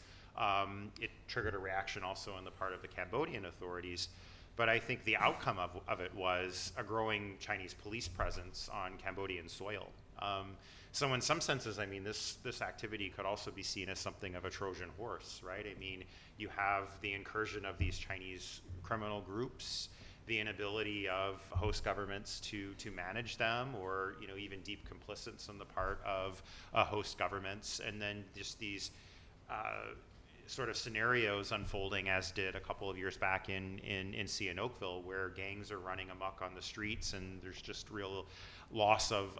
It triggered a reaction also on the part of the Cambodian authorities. But I think the outcome of it was a growing Chinese police presence on Cambodian soil. So in some senses, I mean, this activity could also be seen as something of a Trojan horse, right? I mean, you have the incursion of these Chinese criminal groups, the inability of host governments to manage them, or, you know, even deep complicence on the part of host governments, and then just these sort of scenarios unfolding, as did a couple of years back in Sihanoukville, where gangs are running amok on the streets, and there's just real loss of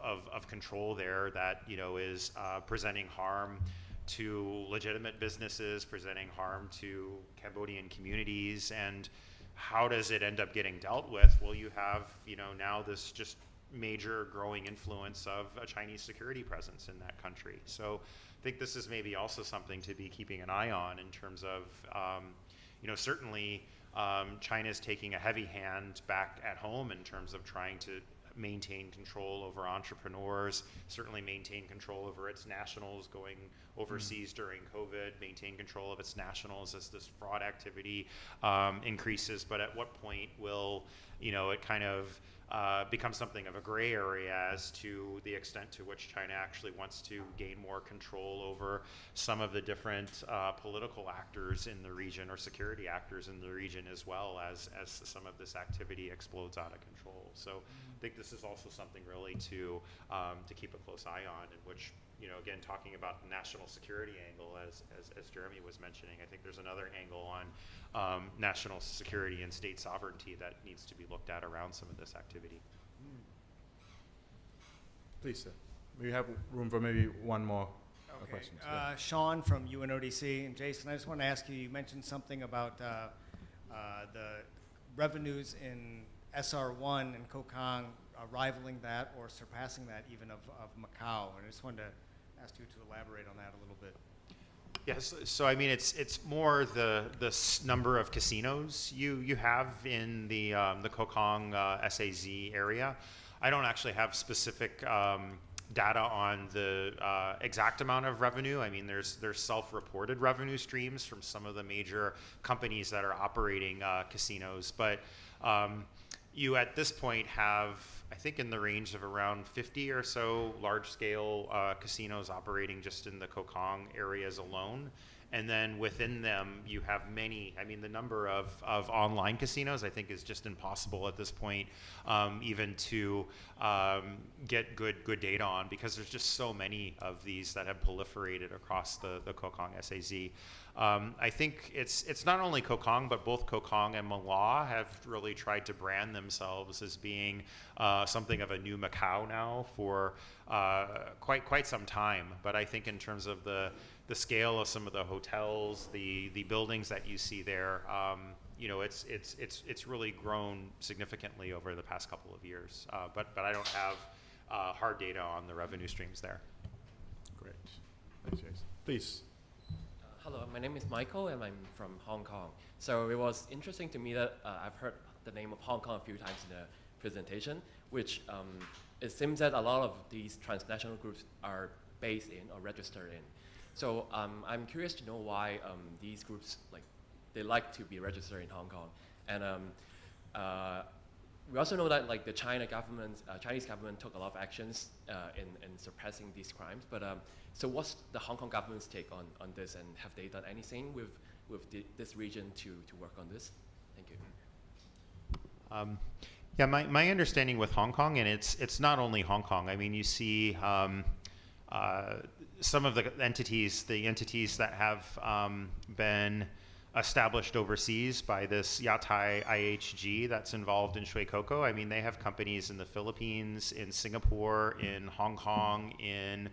control there that, you know, is presenting harm to legitimate businesses, presenting harm to Cambodian communities. And how does it end up getting dealt with? Well, you have, you know, now this just major growing influence of a Chinese security presence in that country. So I think this is maybe also something to be keeping an eye on in terms of, you know, certainly China's taking a heavy hand back at home in terms of trying to maintain control over entrepreneurs, certainly maintain control over its nationals going overseas during COVID, maintain control of its nationals as this fraud activity increases. But at what point will, you know, it kind of become something of a gray area as to the extent to which China actually wants to gain more control over some of the different political actors in the region, or security actors in the region, as well as some of this activity explodes out of control. So I think this is also something really to keep a close eye on, in which, you know, again, talking about the national security angle, as Jeremy was mentioning, I think there's another angle on national security and state sovereignty that needs to be looked at around some of this activity. Please, sir. We have room for maybe one more question. Sean from UNODC. And Jason, I just want to ask you, you mentioned something about the revenues in SR1 and Kokang rivaling that or surpassing that even of Macau. And I just wanted to ask you to elaborate on that a little bit. Yes, so I mean, it's more the number of casinos you have in the Kokang SAZ area. I don't actually have specific data on the exact amount of revenue. I mean, there's self-reported revenue streams from some of the major companies that are operating casinos, but you at this point have, I think, in the range of around 50 or so large-scale casinos operating just in the Kokang areas alone. And then within them, you have many. I mean, the number of online casinos, I think, is just impossible at this point, even to get good data on, because there's just so many of these that have proliferated across the Kokang SAZ. I think it's not only Kokang, but both Kokang and Mala have really tried to brand themselves as being something of a new Macau now for quite some time. But I think in terms of the scale of some of the hotels, the buildings that you see there, you know, it's really grown significantly over the past couple of years. But I don't have hard data on the revenue streams there. Great. Thanks, Jason. Please. Hello, my name is Michael, and I'm from Hong Kong. So it was interesting to me that I've heard the name of Hong Kong a few times in the presentation, which it seems that a lot of these transnational groups are based in or registered in. So I'm curious to know why these groups they like to be registered in Hong Kong. And we also know that the Chinese government took a lot of actions in suppressing these crimes. But so what's the Hong Kong government's take on this, and have they done anything with this region to work on this? Thank you. Yeah, my understanding with Hong Kong, and it's not only Hong Kong. I mean, you see some of the entities that have been established overseas by this Yatai IHG that's involved in Shui Cocoa. I mean, they have companies in the Philippines, in Singapore, in Hong Kong, in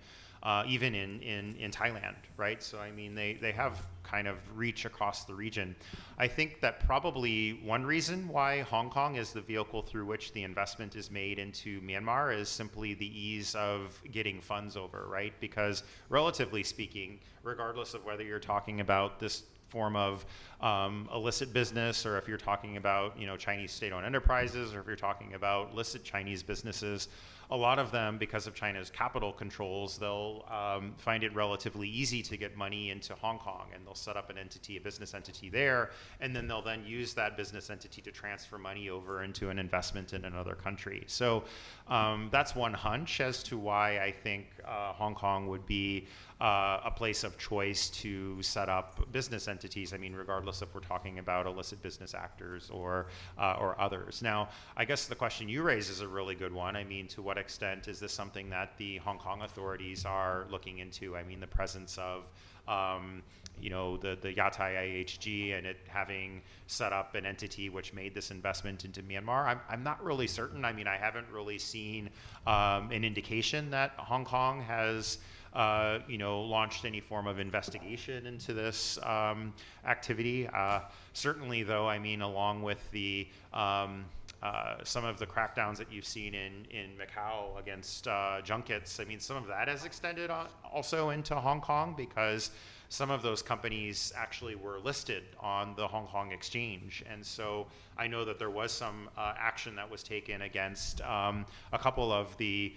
even in Thailand, right? So I mean, they have kind of reach across the region. I think that probably one reason why Hong Kong is the vehicle through which the investment is made into Myanmar is simply the ease of getting funds over, right? Because relatively speaking, regardless of whether you're talking about this form of illicit business, or if you're talking about Chinese state-owned enterprises, or if you're talking about licit Chinese businesses, a lot of them, because of China's capital controls, they'll find it relatively easy to get money into Hong Kong, and they'll set up a business entity there, and then they'll use that business entity to transfer money over into an investment in another country. So that's one hunch as to why I think Hong Kong would be a place of choice to set up business entities. I mean, regardless if we're talking about illicit business actors or others. Now, I guess the question you raise is a really good one. I mean, to what extent is this something that the Hong Kong authorities are looking into? I mean, the presence of the Yatai IHG and it having set up an entity which made this investment into Myanmar. I'm not really certain. I mean, I haven't really seen an indication that Hong Kong has launched any form of investigation into this activity. Certainly, though, I mean, along with the some of the crackdowns that you've seen in Macau against junkets, I mean, some of that has extended also into Hong Kong, because some of those companies actually were listed on the Hong Kong exchange. And so I know that there was some action that was taken against a couple of the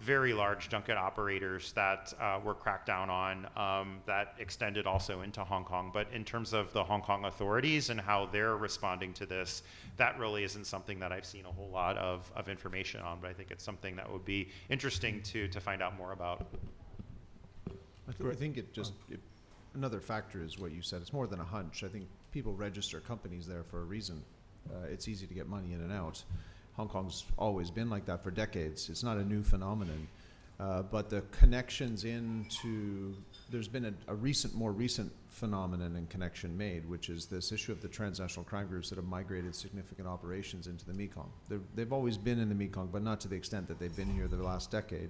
very large junket operators that were cracked down on, that extended also into Hong Kong. But in terms of the Hong Kong authorities and how they're responding to this, that really isn't something that I've seen a whole lot of information on, but I think it's something that would be interesting to find out more about. I think another factor is what you said. It's more than a hunch. I think people register companies there for a reason. It's easy to get money in and out. Hong Kong's always been like that for decades. It's not a new phenomenon. But the connections there's been a more recent phenomenon and connection made, which is this issue of the transnational crime groups that have migrated significant operations into the Mekong. They've always been in the Mekong, but not to the extent that they've been here the last decade.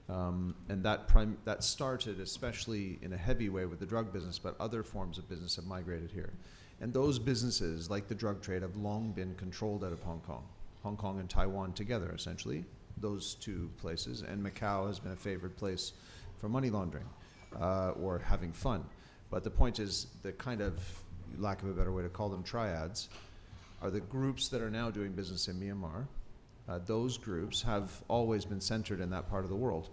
And that started especially in a heavy way with the drug business, but other forms of business have migrated here. And those businesses, like the drug trade, have long been controlled out of Hong Kong. Hong Kong and Taiwan together, essentially, those two places. And Macau has been a favored place for money laundering or having fun. But the point is, the kind of, lack of a better way to call them, triads, are the groups that are now doing business in Myanmar. Those groups have always been centered in that part of the world.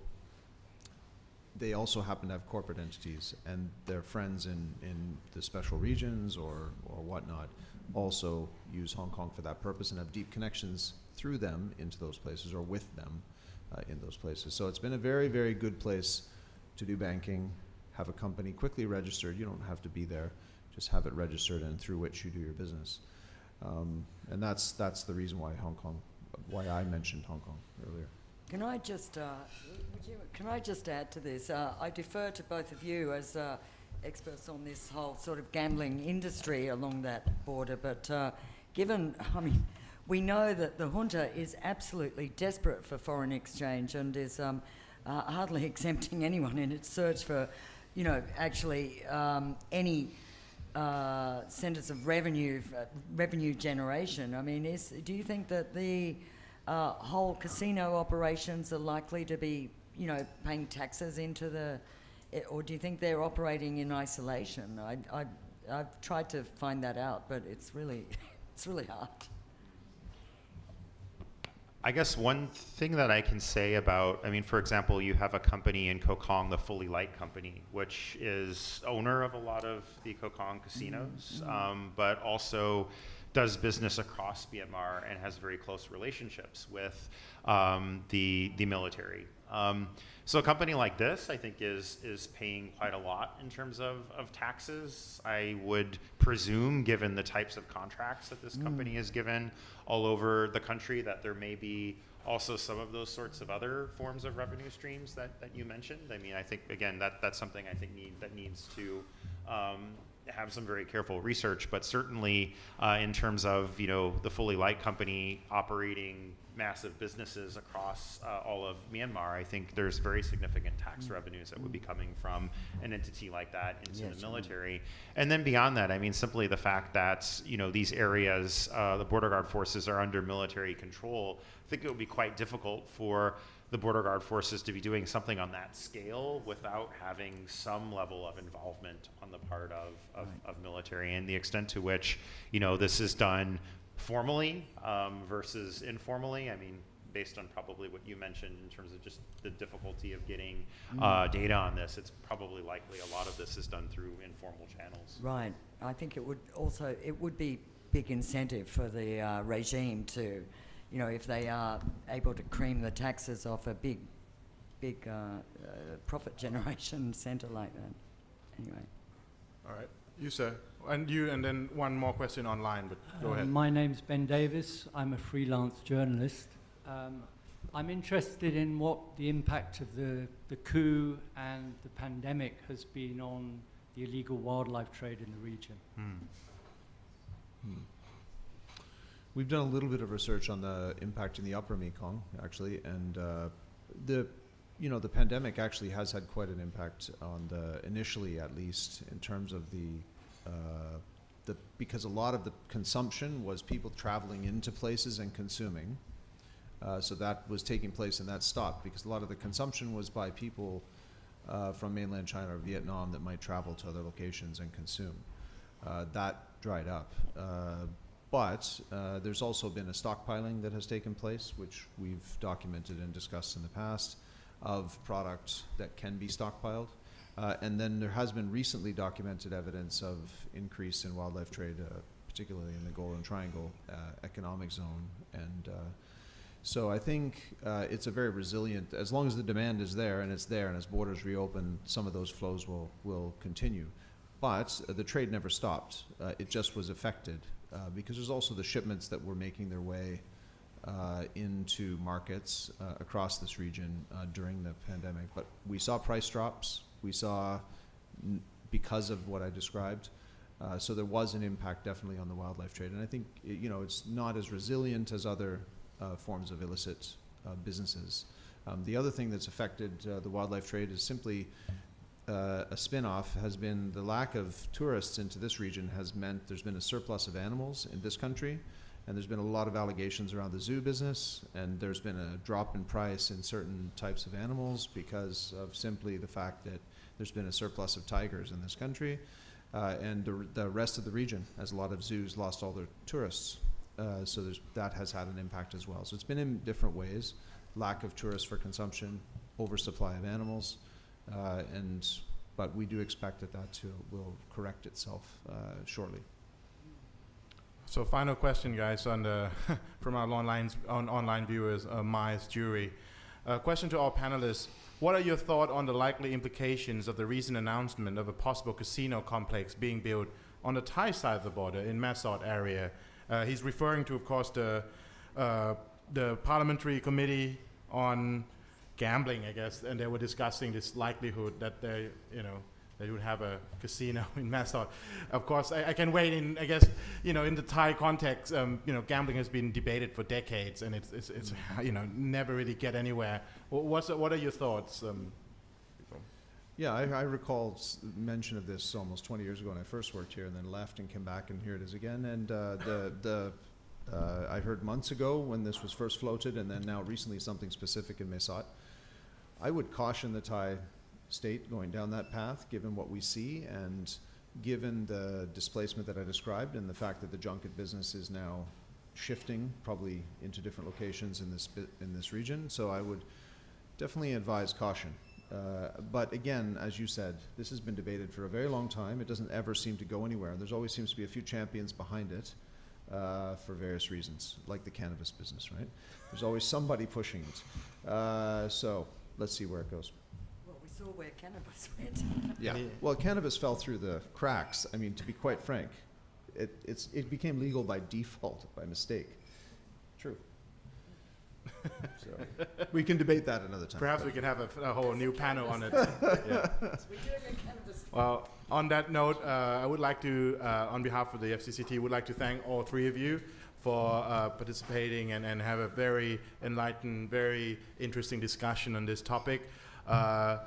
They also happen to have corporate entities, and their friends in the special regions or whatnot also use Hong Kong for that purpose and have deep connections through them into those places or with them in those places. So it's been a very, very good place to do banking, have a company quickly registered. You don't have to be there, just have it registered and through which you do your business. And that's the reason why why I mentioned Hong Kong earlier. Can I just add to this? I defer to both of you as experts on this whole sort of gambling industry along that border, but we know that the junta is absolutely desperate for foreign exchange and is hardly exempting anyone in its search for, any centres of revenue generation. I mean, do you think that the whole casino operations are likely to be, paying taxes into or do you think they're operating in isolation? I've tried to find that out, but it's really It's really hard. I guess one thing that I can say about, I mean, for example, you have a company in Koh Kong, the Fully Light Company, which is owner of a lot of the Koh Kong casinos, but also does business across Myanmar and has very close relationships with the military. So a company like this, I think, is paying quite a lot in terms of taxes. I would presume, given the types of contracts that this company is given all over the country, that there may be also some of those sorts of other forms of revenue streams that you mentioned. I mean, I think, again, that's something I think that needs to have some very careful research, but certainly in terms of, you know, the Fully Light Company operating massive businesses across all of Myanmar, I think there's very significant tax revenues that would be coming from an entity like that into the military. And then beyond that, I mean, simply the fact that, you know, these areas, the border guard forces are under military control, I think it would be quite difficult for the border guard forces to be doing something on that scale without having some level of involvement on the part of military, and the extent to which, you know, this is done formally versus informally. I mean, based on probably what you mentioned in terms of just the difficulty of getting data on this, it's probably likely a lot of this is done through informal channels. Right. I think it would be big incentive for the regime to, you know, if they are able to cream the taxes off a big profit generation center like that. Anyway. All right. You, sir. And then one more question online, but go ahead. My name's Ben Davis. I'm a freelance journalist. I'm interested in what the impact of the coup and the pandemic has been on the illegal wildlife trade in the region. We've done a little bit of research on the impact in the upper Mekong, actually, and the pandemic actually has had quite an impact on initially at least, in terms of because a lot of the consumption was people traveling into places and consuming. So that was taking place and that stopped, because a lot of the consumption was by people from mainland China or Vietnam that might travel to other locations and consume. That dried up. But there's also been a stockpiling that has taken place, which we've documented and discussed in the past, of products that can be stockpiled. And then there has been recently documented evidence of increase in wildlife trade, particularly in the Golden Triangle economic zone. And so I think it's a very resilient, as long as the demand is there, and as borders reopen, some of those flows will continue. But the trade never stopped. It just was affected because there's also the shipments that were making their way into markets across this region during the pandemic. But we saw price drops. We saw, because of what I described, so there was an impact definitely on the wildlife trade. And I think it's not as resilient as other forms of illicit businesses. The other thing that's affected the wildlife trade is simply a spin-off has been the lack of tourists into this region has meant there's been a surplus of animals in this country, and there's been a lot of allegations around the zoo business, and there's been a drop in price in certain types of animals because of simply the fact that there's been a surplus of tigers in this country, and the rest of the region, as a lot of zoos lost all their tourists. So that has had an impact as well. So it's been in different ways: lack of tourists for consumption, oversupply of animals, but we do expect that will correct itself shortly. So final question, guys, from our online viewers, Mai's Jury. Question to all panelists: what are your thoughts on the likely implications of the recent announcement of a possible casino complex being built on the Thai side of the border in Masot area? He's referring to, of course, the Parliamentary Committee on Gambling, I guess, and they were discussing this likelihood that they would have a casino in Masot. Of course, I can wait in, I guess, in the Thai context, gambling has been debated for decades, and it's never really get anywhere. What are your thoughts? Yeah, I recall mention of this almost 20 years ago when I first worked here, and then left and came back, and here it is again. And I heard months ago when this was first floated, and then now recently something specific in Masot. I would caution the Thai state going down that path, given what we see, and given the displacement that I described and the fact that the junket business is now shifting probably into different locations in this region. So I would definitely advise caution. But again, as you said, this has been debated for a very long time. It doesn't ever seem to go anywhere. There's always seems to be a few champions behind it for various reasons, like the cannabis business, right? There's always somebody pushing it. So let's see where it goes. Well, we saw where cannabis went. Yeah. Well, cannabis fell through the cracks. I mean, to be quite frank, it became legal by default, by mistake. True. So we can debate that another time. Perhaps we can have a whole new panel on it. Yeah. We're doing a cannabis. Well, on that note, I would like to, on behalf of the FCCT, would like to thank all three of you for participating and have a very enlightened, very interesting discussion on this topic. I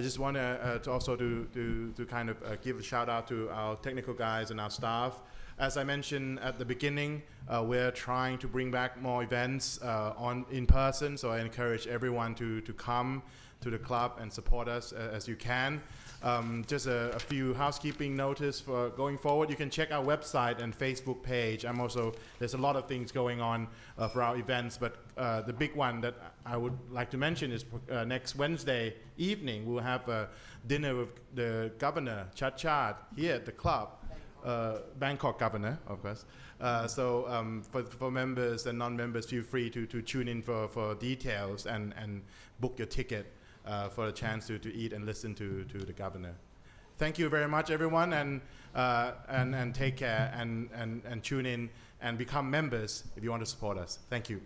just want to also to kind of give a shout out to our technical guys and our staff. As I mentioned at the beginning, we're trying to bring back more events in person, so I encourage everyone to come to the club and support us as you can. Just a few housekeeping notice for going forward. You can check our website and Facebook page. There's a lot of things going on for our events, but the big one that I would like to mention is next Wednesday evening, we'll have a dinner with the governor, Chad, here at the club. Bangkok governor, of course. So for members and non-members, feel free to tune in for details and book your ticket for a chance to eat and listen to the governor. Thank you very much, everyone, and take care and tune in and become members if you want to support us. Thank you.